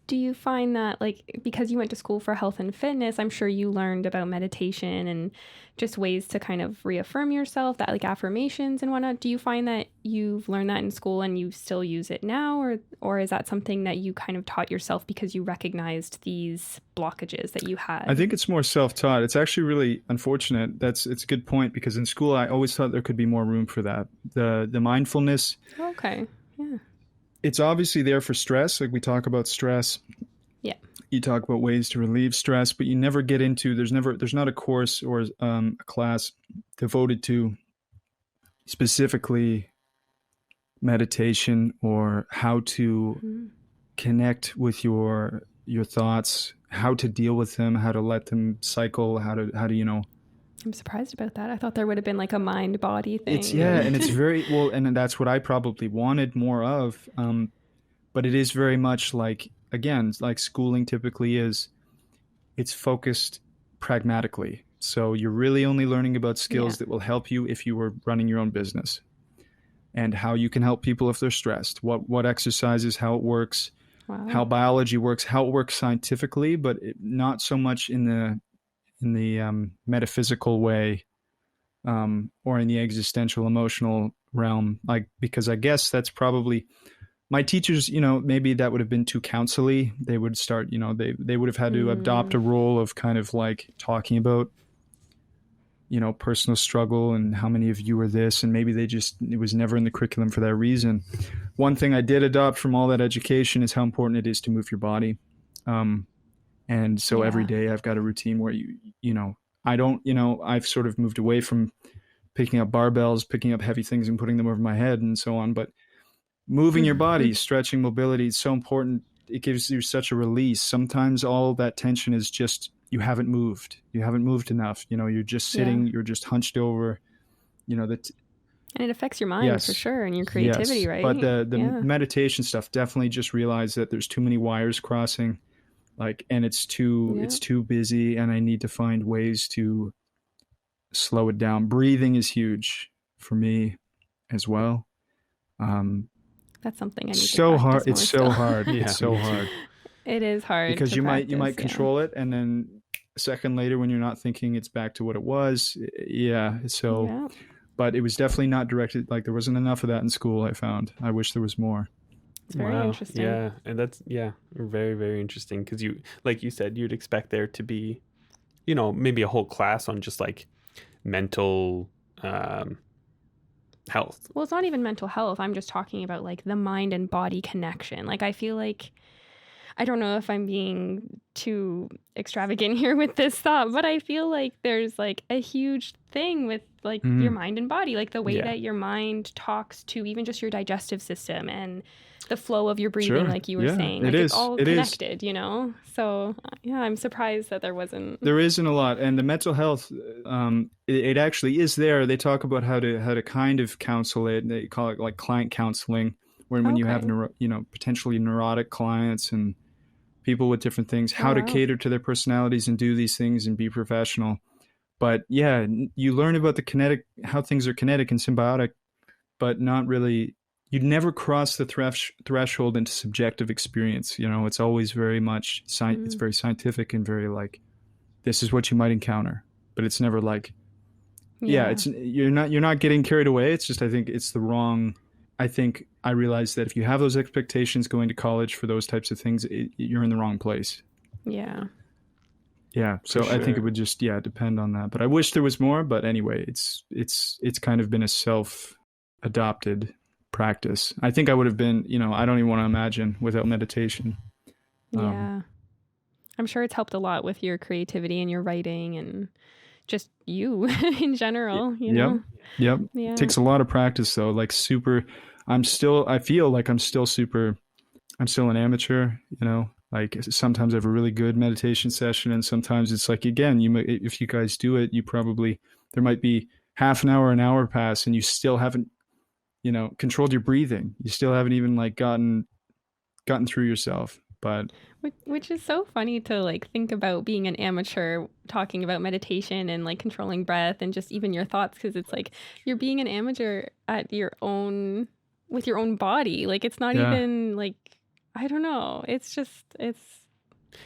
Do you find that, like, because you went to school for health and fitness, I'm sure you learned about meditation and just ways to kind of reaffirm yourself, that like affirmations and whatnot. Do you find that you've learned that in school and you still use it now, or is that something that you kind of taught yourself because you recognized these blockages that you had? I think it's more self-taught. It's actually really unfortunate. It's a good point, because in school I always thought there could be more room for that. The mindfulness, Okay. Yeah. it's obviously there for stress. Like, we talk about stress. Yeah. You talk about ways to relieve stress, but you never get into, there's not a course or a class devoted to specifically meditation, or how to Mm. connect with your thoughts, how to deal with them, how to let them cycle, how to I'm surprised about that. I thought there would have been like a mind body thing. and it's very well, and that's what I probably wanted more of. But it is very much like, again, like schooling typically is, it's focused pragmatically. So you're really only learning about skills Yeah. that will help you if you were running your own business, and how you can help people if they're stressed, what exercises, how it works, Wow. how biology works, how it works scientifically, but not so much in the metaphysical way, or in the existential emotional realm. Like, because I guess that's probably my teachers, maybe that would have been too counsely. They would start, they would have had to adopt a role of kind of like talking about, personal struggle and how many of you are this, and maybe it was never in the curriculum for that reason. One thing I did adopt from all that education is how important it is to move your body. And so every Yeah. day I've got a routine where I don't, I've sort of moved away from picking up barbells, picking up heavy things and putting them over my head and so on. But moving your body, stretching, mobility, it's so important. It gives you such a release. Sometimes all that tension is just, you haven't moved enough. You're just sitting, Yeah. you're just hunched over, that. And it affects your mind Yes. for sure, and your creativity, Yes. right? But the Yeah. meditation stuff, definitely just realize that there's too many wires crossing, like, and it's Yeah. too busy, and I need to find ways to slow it down. Breathing is huge for me as well. That's something I need So to hard. practice It's more so still. hard. Yeah, It's so me too. hard, It is hard because to you might practice, yeah. control it, and then a second later, when you're not thinking, it's back to what it was. Yeah. So, Yeah. but it was definitely not directed. Like, there wasn't enough of that in school, I found. I wish there was more. It's very Wow. interesting. Yeah. And that's, yeah, very, very interesting. Because you, like you said, you'd expect there to be, maybe a whole class on just like mental um, health. Well, it's not even mental health. I'm just talking about like the mind and body connection. Like, I feel like I don't know if I'm being too extravagant here with this thought, but I feel like there's like a huge thing with like your Mm, mind and body, like the way Yeah. that your mind talks to even just your digestive system and the flow of your breathing, sure. like you were Yeah, saying. it Like it's is. all It is. connected, you know? So, yeah, I'm surprised that there wasn't. There isn't a lot, and the mental health, it actually is there. They talk about how to kind of counsel it. They call it like client counseling, when you have Okay. potentially neurotic clients and people with different things, Oh, how to wow. cater to their personalities and do these things and be professional. But yeah, you learn about the kinetic, how things are kinetic and symbiotic, but not really. You'd never cross the threshold into subjective experience. It's always very much it's Mm, very scientific and very like, this is what you might encounter, but it's never like, yeah, yeah. it's you're not getting carried away. It's just, I think it's the wrong. I think I realized that if you have those expectations going to college for those types of things, you're in the wrong place. Yeah. Yeah, For so I think it sure. would just, yeah, depend on that. But I wish there was more. But anyway, it's kind of been a self adopted practice. I think I would have been, I don't even want to imagine without meditation. Um, Yeah. I'm sure it's helped a lot with your creativity and your writing and just you in general, you yep, know? yep. It Yeah. takes a lot of practice though. Like super, I feel like I'm still super. I'm still an amateur. Like sometimes I have a really good meditation session, and sometimes it's like, again, if you guys do it, you probably, there might be half an hour pass, and you still haven't, controlled your breathing. You still haven't even like gotten through yourself. But Which is so funny to like think about being an amateur talking about meditation and like controlling breath and just even your thoughts because it's like you're being an amateur at your own with your own body. Like it's not yeah, even like I don't know. It's just it's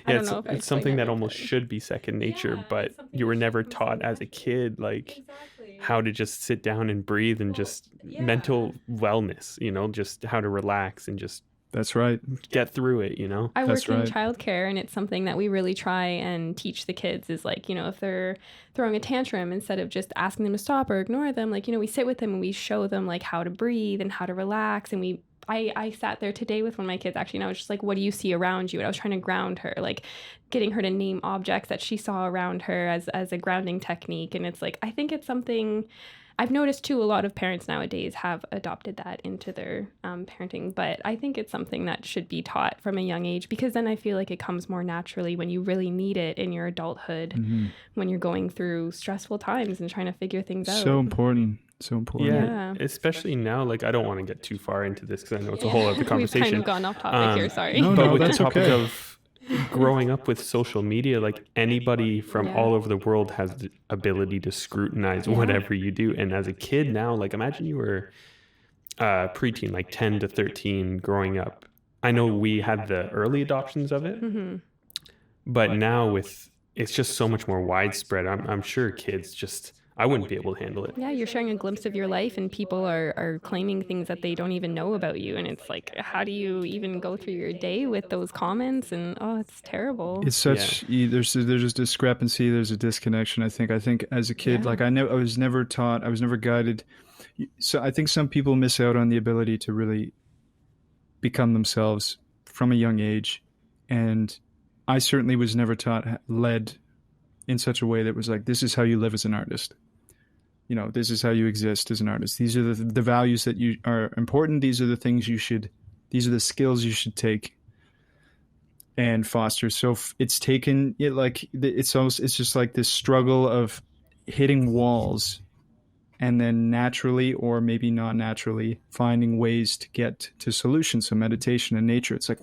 I Yeah, don't it's know if I it's explained something that that really almost good. should be second nature, Yeah, but it's something you were that should never come so taught as a naturally. kid like Exactly. how to just sit down and breathe and Well, just yeah. mental wellness, just how to relax and just that's right. get through it. I That's work in right. childcare and it's something that we really try and teach the kids is like, if they're throwing a tantrum, instead of just asking them to stop or ignore them, like, we sit with them and we show them like how to breathe and how to relax. And I sat there today with one of my kids actually, and I was just like, what do you see around you? And I was trying to ground her, like getting her to name objects that she saw around her as a grounding technique. And it's like, I think it's something I've noticed too, a lot of parents nowadays have adopted that into their parenting, but I think it's something that should be taught from a young age because then I feel like it comes more naturally when you really need it in your adulthood, Hmm. when you're going through stressful times and trying to figure things So out. important. So important. Yeah, Yeah. especially now, like I don't want to get too far into this because I know it's a whole other We've kind conversation. of gone off topic here, Um, sorry. No, but no, with the that's topic okay. of growing up with social media, like anybody from Yeah. all over the world has the ability to scrutinize Yeah. whatever you do. And as a kid now, like imagine you were preteen, like 10 to 13 growing up. I know we had the early adoptions of it, Hmm. but now with it's just so much more widespread. I'm sure kids just I wouldn't be able to handle it. Yeah, you're sharing a glimpse of your life, and people are claiming things that they don't even know about you. And it's like, how do you even go through your day with those comments? And oh, it's terrible. It's Yeah. such, there's a discrepancy. There's a disconnection. I think as a kid, Yeah. like I was never taught. I was never guided. So I think some people miss out on the ability to really become themselves from a young age, and I certainly was never taught, led in such a way that was like, this is how you live as an artist. This is how you exist as an artist. These are the values that you are important. These are the things you should. These are the skills you should take and foster. So it's taken it like it's just like this struggle of hitting walls, and then naturally or maybe not naturally finding ways to get to solutions. So meditation and nature. It's like,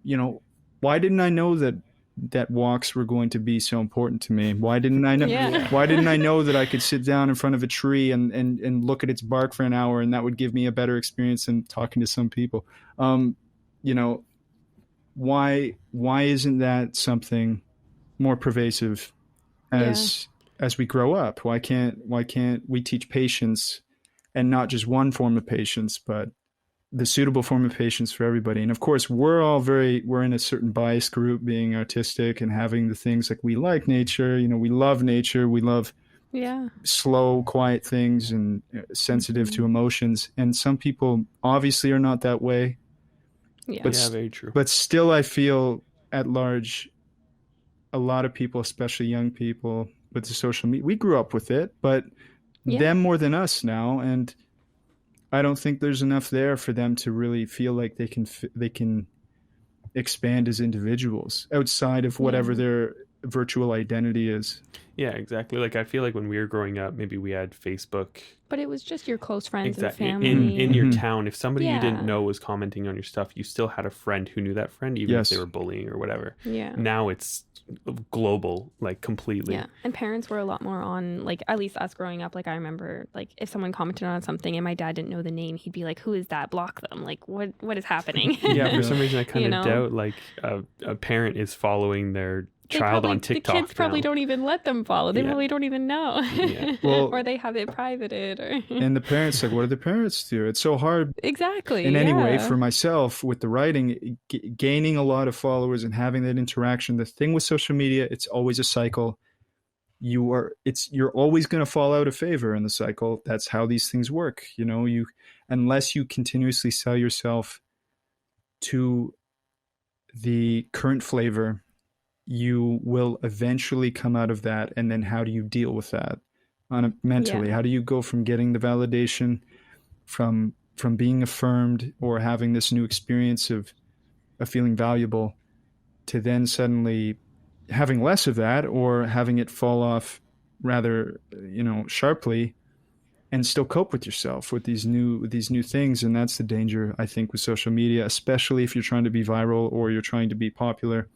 you know, why didn't I know that walks were going to be so important to me? Why didn't I know? Yeah. Why didn't I know that I could sit down in front of a tree and look at its bark for an hour, and that would give me a better experience than talking to some people? You know, why isn't that something more pervasive Yeah. as we grow up? Why can't we teach patience, and not just one form of patience, but the suitable form of patience for everybody. And of course, we're in a certain bias group, being artistic and having the things like we like nature, we love nature, we love Yeah. slow, quiet things and sensitive to emotions. And some people obviously are not that way, Yeah. but Yeah, very true. but still, I feel at large, a lot of people, especially young people, with the social media, we grew up with it, but Yeah. them more than us now, and I don't think there's enough there for them to really feel like they can expand as individuals outside of whatever Yeah. their virtual identity is. Yeah, exactly. Like I feel like when we were growing up, maybe we had Facebook. But it was just your close friends and Exactly. In family. your Mm-hmm. town, if somebody you didn't Yeah. know was commenting on your stuff, you still had a friend who knew that friend, even if they Yes. were bullying or whatever. Yeah. Now it's global, like completely. Yeah. And parents were a lot more on, like, at least us growing up, like, I remember, like, if someone commented on something and my dad didn't know the name, he'd be like, who is that? Block them. Like, what is happening? Yeah, for some reason I kind You of know? doubt like a parent is following their child on TikTok. The kids probably now. don't even let them follow. They Yeah. probably don't even know. Yeah. Well, or they have it privated. Or and the parents, like, what do the parents do? It's so hard. exactly. And anyway, yeah. for myself with the writing, gaining a lot of followers and having that interaction, the thing with social media, it's always a cycle. You're always going to fall out of favor in the cycle. That's how these things work. Unless you continuously sell yourself to the current flavor, you will eventually come out of that. And then how do you deal with that mentally? Yeah. How do you go from getting the validation from being affirmed or having this new experience of feeling valuable to then suddenly having less of that or having it fall off rather, sharply, and still cope with yourself with these new things? And that's the danger, I think, with social media, especially if you're trying to be viral or you're trying to be popular.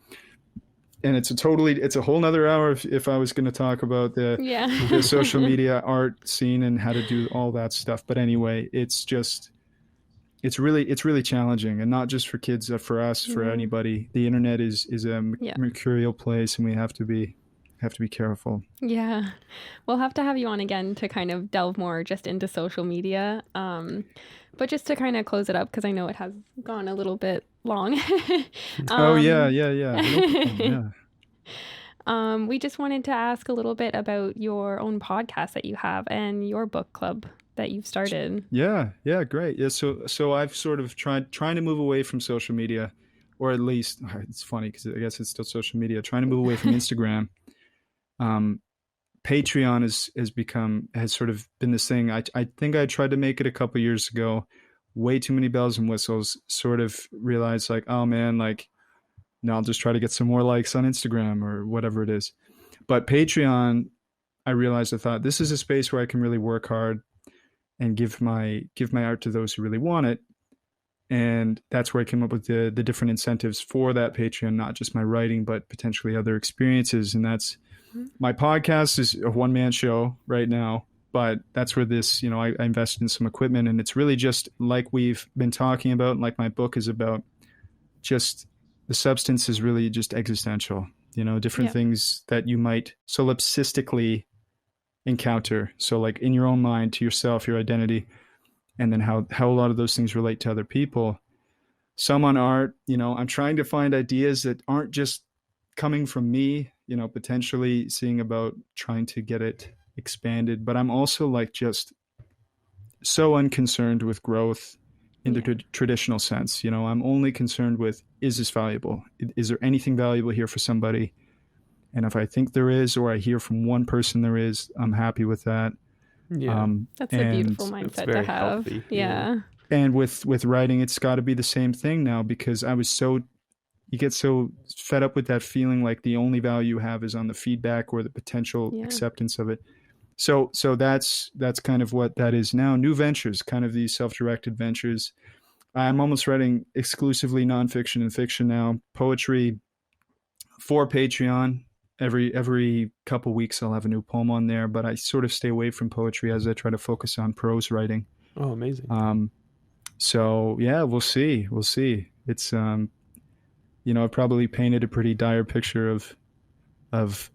And it's a whole nother hour if I was going to talk about the social media art scene and how to do all that stuff. But anyway, it's really challenging, and not just for kids, for us, for anybody. The internet is a mercurial place, and we have to be careful. Yeah. We'll have to have you on again to kind of delve more just into social media. But just to kind of close it up, because I know it has gone a little bit long. Oh, yeah. No problem, we just wanted to ask a little bit about your own podcast that you have and your book club that you've started. Yeah, great. Yeah, so I've sort of trying to move away from social media, or at least, it's funny because I guess it's still social media, trying to move away from Instagram. Patreon has sort of been this thing. I think I tried to make it a couple years ago. Way too many bells and whistles. Sort of realized like, oh man, like, no, I'll just try to get some more likes on Instagram or whatever it is. But Patreon, I realized, I thought, this is a space where I can really work hard and give my art to those who really want it. And that's where I came up with the different incentives for that Patreon, not just my writing, but potentially other experiences. And that's my podcast is a one-man show right now, but that's where this, I invested in some equipment, and it's really just like we've been talking about, and like my book is about, just the substance is really just existential, different things that you might solipsistically encounter. So like in your own mind, to yourself, your identity, and then how a lot of those things relate to other people. Some on art, I'm trying to find ideas that aren't just coming from me, potentially seeing about trying to get it expanded. But I'm also like just so unconcerned with growth in the traditional sense. I'm only concerned with, is this valuable? Is there anything valuable here for somebody? And if I think there is, or I hear from one person there is, I'm happy with that. Yeah. That's a beautiful mindset to have. Healthy. Yeah. And with writing, it's got to be the same thing now, because you get so fed up with that feeling like the only value you have is on the feedback or the potential acceptance of it. So that's kind of what that is now. New ventures, kind of these self-directed ventures. I'm almost writing exclusively nonfiction and fiction now. Poetry for Patreon. Every couple weeks I'll have a new poem on there, but I sort of stay away from poetry as I try to focus on prose writing. Oh, amazing. So yeah, we'll see. It's I probably painted a pretty dire picture of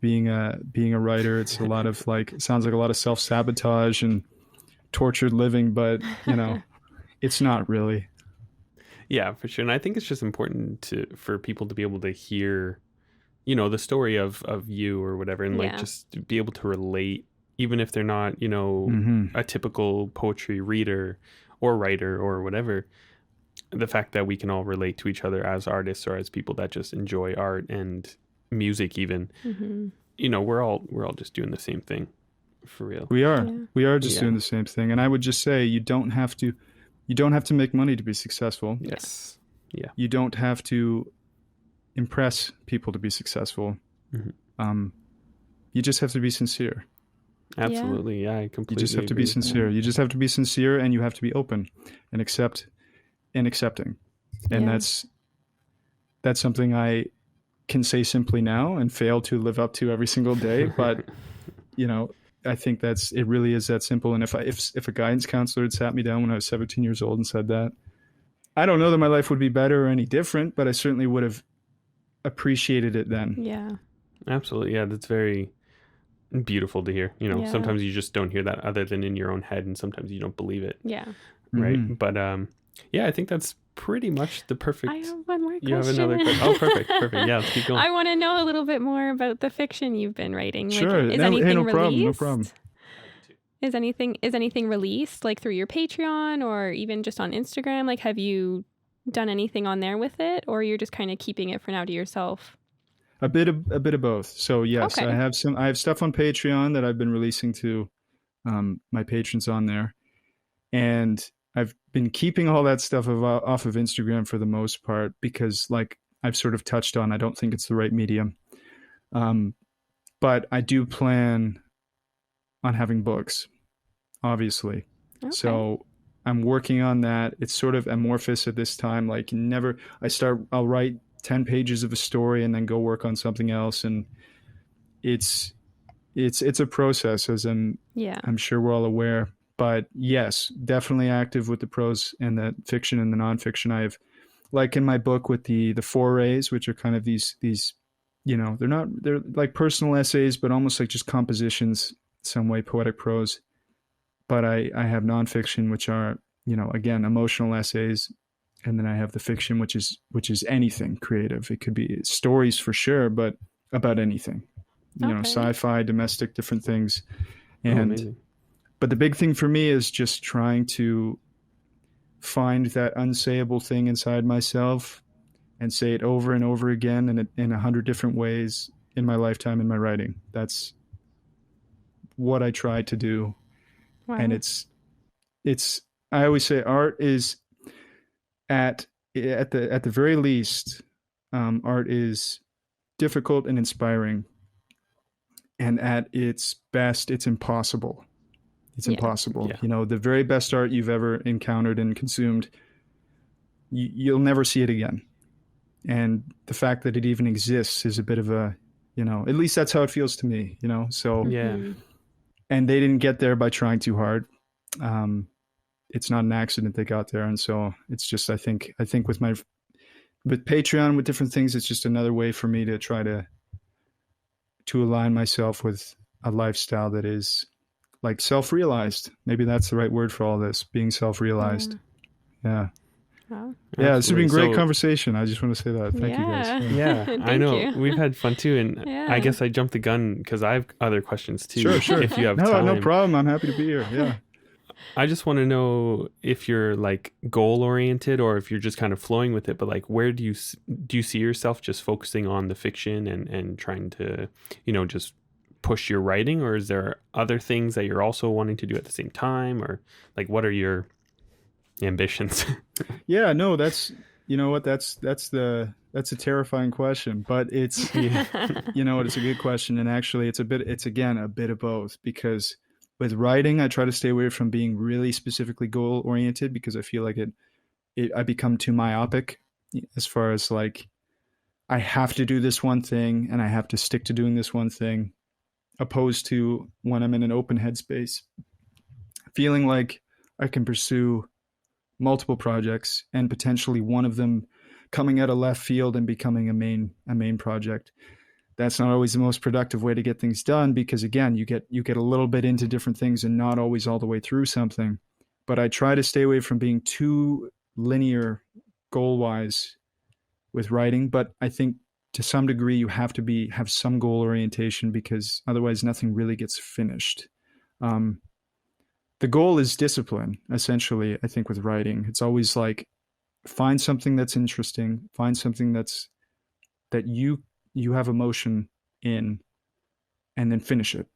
being a writer. It's a lot of it sounds like a lot of self-sabotage and tortured living, but It's not really. Yeah, for sure. And I think it's just important for people to be able to hear, the story of you or whatever, and like Yeah. just to be able to relate, even if they're not, Hmm. a typical poetry reader or writer or whatever. The fact that we can all relate to each other as artists or as people that just enjoy art and music, even, Mm-hmm. we're all just doing the same thing, for real. We are. Yeah. We are just Yeah. doing the same thing. And I would just say you don't have to make money to be successful. Yes. Yeah. You don't have to impress people to be successful. Mhm. You just have to be sincere. Absolutely. Yeah, I You completely just have to agree be with that. sincere. You just have to be sincere, and you have to be open and accepting. And Yeah. that's something I can say simply now and fail to live up to every single day. But I think it really is that simple. And if a guidance counselor had sat me down when I was 17 years old and said that, I don't know that my life would be better or any different, but I certainly would have appreciated it then. Yeah. Absolutely. Yeah, that's very beautiful to hear. Yeah. Sometimes you just don't hear that other than in your own head, and sometimes you don't believe it, Yeah. right? Mhm. But yeah, I think that's pretty much the perfect. I have one more question. You have another question? Oh, perfect. Yeah, let's keep going. I want to know a little bit more about the fiction you've been writing. Sure. Like, is No, hey, anything no released? problem, no problem. Is anything released, like through your Patreon or even just on Instagram? Like, have you done anything on there with it, or you're just kind of keeping it for now to yourself? A bit of both. So yes, Okay. I have stuff on Patreon that I've been releasing to my patrons on there, and I've been keeping all that stuff off of Instagram for the most part because, like I've sort of touched on, I don't think it's the right medium. But I do plan on having books, obviously. Okay. So I'm working on that. It's sort of amorphous at this time. Like I'll write 10 pages of a story and then go work on something else. And it's a process, as I'm sure we're all aware. But yes, definitely active with the prose and the fiction and the nonfiction. I have, like in my book with the forays, which are kind of these, they're like personal essays, but almost like just compositions, some way, poetic prose. But I have nonfiction, which are, again, emotional essays. And then I have the fiction, which is anything creative. It could be stories for sure, but about anything, Okay. sci-fi, domestic, different things. Oh, And, amazing. but the big thing for me is just trying to find that unsayable thing inside myself and say it over and over again in 100 different ways in my lifetime in my writing. That's what I try to do. Wow. And it's I always say art is at the very least, art is difficult and inspiring, and at its best, it's impossible. It's impossible. Yeah. The very best art you've ever encountered and consumed, you'll never see it again. And the fact that it even exists is a bit of a, at least that's how it feels to me. So Yeah. Mhm. and they didn't get there by trying too hard. It's not an accident they got there, and so it's just I think with Patreon, with different things, it's just another way for me to try to align myself with a lifestyle that is like self-realized. Maybe that's the right word for all this, being self-realized. Yeah. Wow. Yeah, this has been Absolutely. great conversation. I just want to say that. Thank you guys. Yeah, I Thank know. you. We've had fun too, and Yeah. I guess I jumped the gun because I have other questions too. Sure. If you have No, time. no problem. I'm happy to be here. Yeah. I just want to know if you're like goal oriented or if you're just kind of flowing with it. But like, where do you see yourself just focusing on the fiction and trying to, just push your writing, or is there other things that you're also wanting to do at the same time, or like what are your ambitions? Yeah, no, that's a terrifying question, but it's it's a good question, and actually it's again a bit of both, because with writing I try to stay away from being really specifically goal oriented, because I feel like I become too myopic as far as like I have to do this one thing and I have to stick to doing this one thing, opposed to when I'm in an open headspace, feeling like I can pursue multiple projects and potentially one of them coming out of left field and becoming a main project. That's not always the most productive way to get things done, because again, you get a little bit into different things and not always all the way through something. but I try to stay away from being too linear goal wise with writing. But I think to some degree you have to have some goal orientation, because otherwise nothing really gets finished. Um, the goal is discipline, essentially. I think with writing, it's always like find something that's interesting, find something that you have emotion in, and then finish it.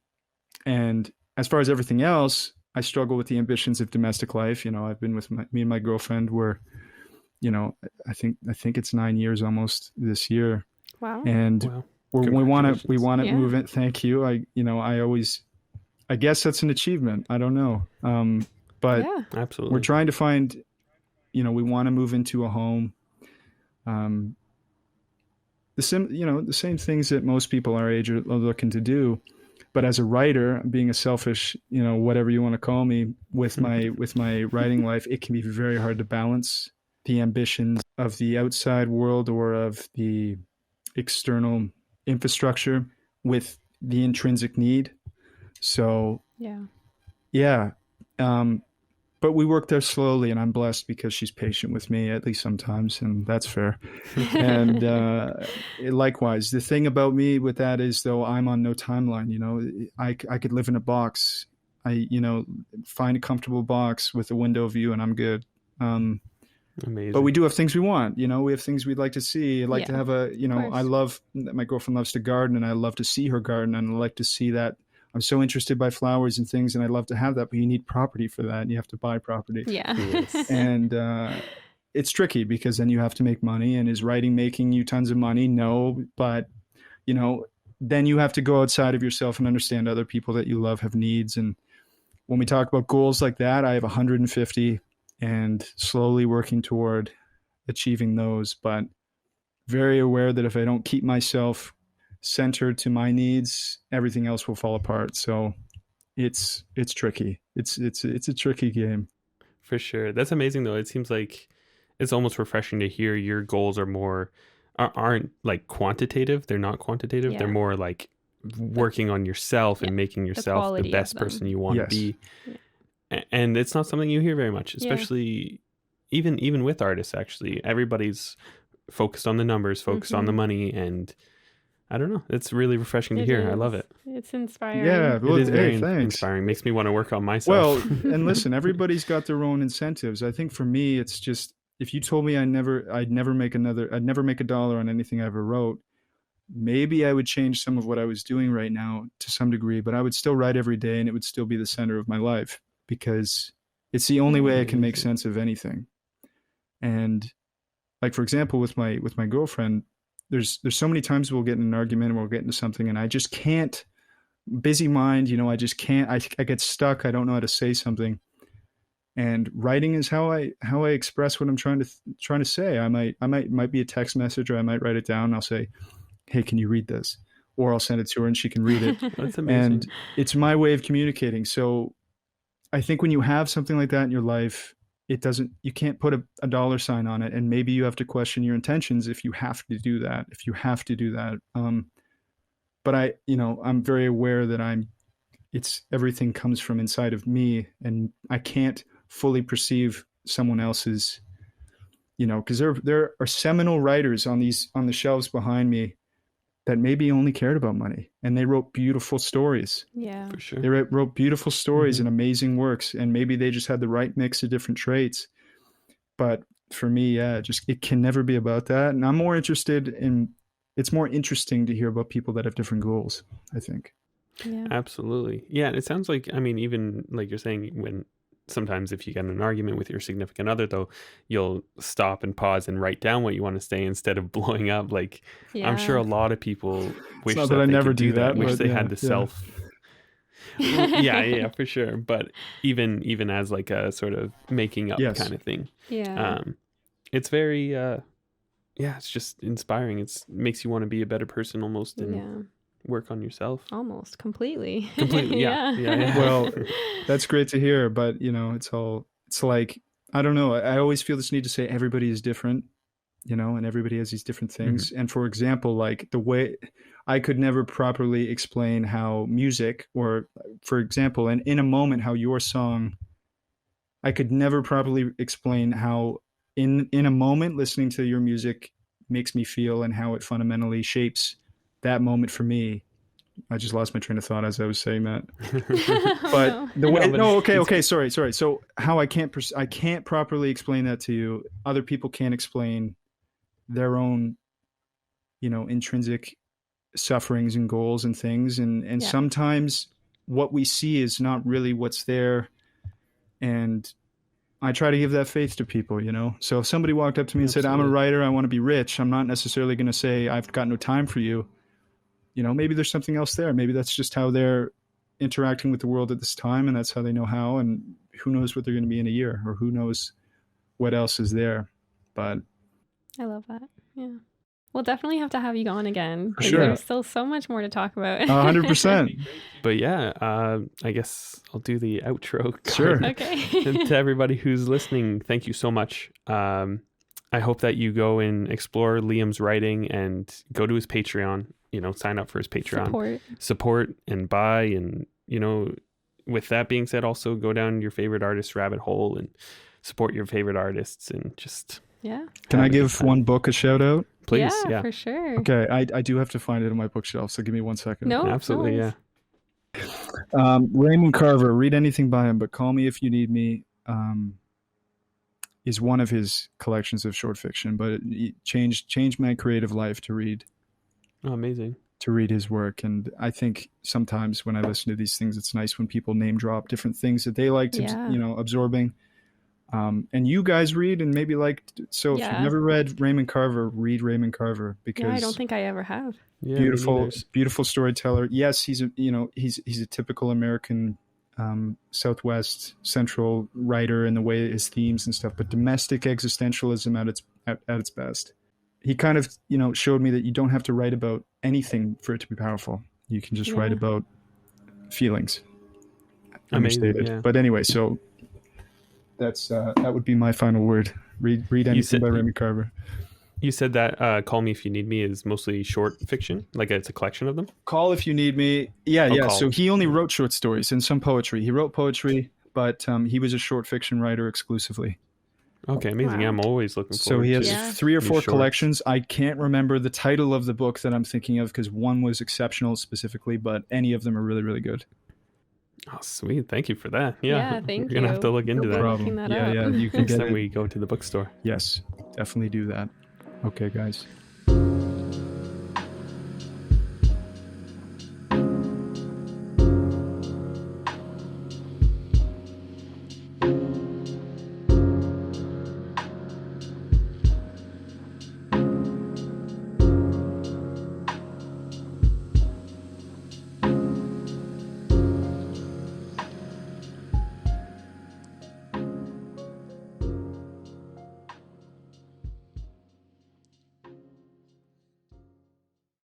And as far as everything else, I struggle with the ambitions of domestic life. I've been with me and my girlfriend. We're, I think it's 9 years almost this year, Wow. and Wow. we want to Yeah. move it. Thank you. I guess that's an achievement. I don't know, but Yeah. Absolutely. we're trying to find. We want to move into a home. Um, the same things that most people our age are looking to do. But as a writer, being a selfish, whatever you want to call me, with my writing life, it can be very hard to balance the ambitions of the outside world or of the external infrastructure with the intrinsic need. So Yeah. yeah, but we work there slowly, and I'm blessed because she's patient with me, at least sometimes, and that's fair. And likewise, the thing about me with that is, though, I'm on no timeline. I could live in a box. Find a comfortable box with a window view, and I'm good. Amazing. But we do have things we want. We have things we'd like to see. I'd like to Yeah, have course. I love, my girlfriend loves to garden, and I love to see her garden, and I like to see that. I'm so interested by flowers and things, and I'd love to have that, but you need property for that, and you have to buy property. Yeah. Yes. And it's tricky, because then you have to make money. And is writing making you tons of money? No, but then you have to go outside of yourself and understand other people that you love have needs. And when we talk about goals like that, I have 150 and slowly working toward achieving those, but very aware that if I don't keep myself centered to my needs, everything else will fall apart. So it's tricky. It's a tricky game. For sure. That's amazing though. It seems like it's almost refreshing to hear your goals aren't like quantitative. They're not quantitative. Yeah. They're more like working on yourself and making yourself the quality of best them. person you want to Yes. be. Yeah. And it's not something you hear very much, Yeah. especially even with artists. Actually, everybody's focused on the numbers, focused on the money, and I don't know. It's really refreshing to It hear. I is. love it. It's inspiring. Yeah, well, It is very hey, thanks. inspiring. Makes me want to work on Well, myself. and listen, everybody's got their own incentives. I think for me, it's just, if you told me I'd never make a dollar on anything I ever wrote, maybe I would change some of what I was doing right now to some degree, but I would still write every day, and it would still be the center of my life, because it's the only way I can make sense of anything. And like, for example, with my girlfriend, there's so many times we'll get in an argument and we'll get into something, and I just can't, busy mind, I just can't, I get stuck. I don't know how to say something. And writing is how I express what I'm trying to say. I might be a text message, or I might write it down. And I'll say, "Hey, can you read this?" Or I'll send it to her and she can read it. That's amazing. And it's my way of communicating. So I think when you have something like that in your life, you can't put a dollar sign on it. And maybe you have to question your intentions if you have to do that. But I'm very aware that everything comes from inside of me, and I can't fully perceive someone else's, because there are seminal writers on the shelves behind me that maybe only cared about money, and they wrote beautiful stories. Yeah. For sure. They wrote beautiful stories and amazing works, and maybe they just had the right mix of different traits. But for me, it can never be about that. And I'm more interested in, it's more interesting to hear about people that have different goals, I think. Yeah. Absolutely. Yeah. And it sounds like, I mean, even like you're saying, when sometimes if you get in an argument with your significant other, though, you'll stop and pause and write down what you want to say instead of blowing up. Like, Yeah. I'm sure a lot of people wish not that that I they never could do do that, wish but they yeah, had the yeah. self. Yeah, for sure. But even as like a sort of making up Yes. kind of thing. Yeah. It's very, it's just inspiring. It makes you want to be a better person almost, and Yeah. work on yourself. Almost completely. Completely, yeah. Well, that's great to hear, but it's like, I don't know. I always feel this need to say everybody is different, and everybody has these different things. And for example, like the way I could never properly explain how music, or for example, in a moment, how your song I could never properly explain how in a moment listening to your music makes me feel and how it fundamentally shapes that moment for me. I just lost my train of thought as I was saying that. Oh, But no. the way but no, okay, it's- okay, sorry. So how I can't properly explain that to you. Other people can't explain their own, intrinsic sufferings and goals and things, and Yeah. sometimes what we see is not really what's there, and I try to give that faith to people. So if somebody walked up to me and said, I'm a Absolutely. writer, I want to be rich, I'm not necessarily going to say, I've got no time for you. Maybe there's something else there. Maybe that's just how they're interacting with the world at this time, and that's how they know how, and who knows what they're going to be in a year, or who knows what else is there. But I love that. Yeah. We'll definitely have to have you on again. For 'cause sure. There's still so much more to talk about. 100%. But yeah, I guess I'll do the outro. Sure. Okay. And to everybody who's listening, thank you so much. I hope that you go and explore Liam's writing and go to his Patreon, sign up for his Patreon. Support and buy. And, with that being said, also go down your favorite artist rabbit hole and support your favorite artists and just Yeah. Can I have a good give time. one book a shout out? Please. Yeah, Yeah. for sure. Okay, I do have to find it on my bookshelf, so give me 1 second. No, Absolutely. no Yeah. Raymond Carver, read anything by him, but Call Me If You Need Me is one of his collections of short fiction, but it changed my creative life to read Oh, amazing. his work. And I think sometimes when I listen to these things, it's nice when people name drop different things that they liked, Yeah. absorbing. And you guys read and maybe so if you've Yeah. never read Raymond Carver, read Raymond Carver, because Yeah, I don't think I ever have. Yeah, me neither. beautiful storyteller. Yes, he's a typical American Southwest Central writer in the way his themes and stuff, but domestic existentialism at its best. He kind of showed me that you don't have to write about anything for it to be powerful. You can just write Yeah. about feelings. Amazing, Understated. yeah. But anyway, so that's that would be my final word. Read anything by Raymond Carver. You said that Call Me If You Need Me is mostly short fiction, like it's a collection of them. Call If You Need Me. Yeah. Call. So he only wrote short stories and some poetry. He wrote poetry, but he was a short fiction writer exclusively. Okay, amazing. Wow. Yeah, I'm always looking So forward he has to Yeah. 3 or new 4 shorts. collections. I can't remember the title of the book that I'm thinking of because one was exceptional specifically, but any of them are really, really good. Oh, sweet. Thank you for that. Yeah, Yeah, thank We're going to have to you. look into No that problem. Looking that Yeah, up. you can next get time it. we go to the bookstore. Yes, definitely do that. Okay, guys.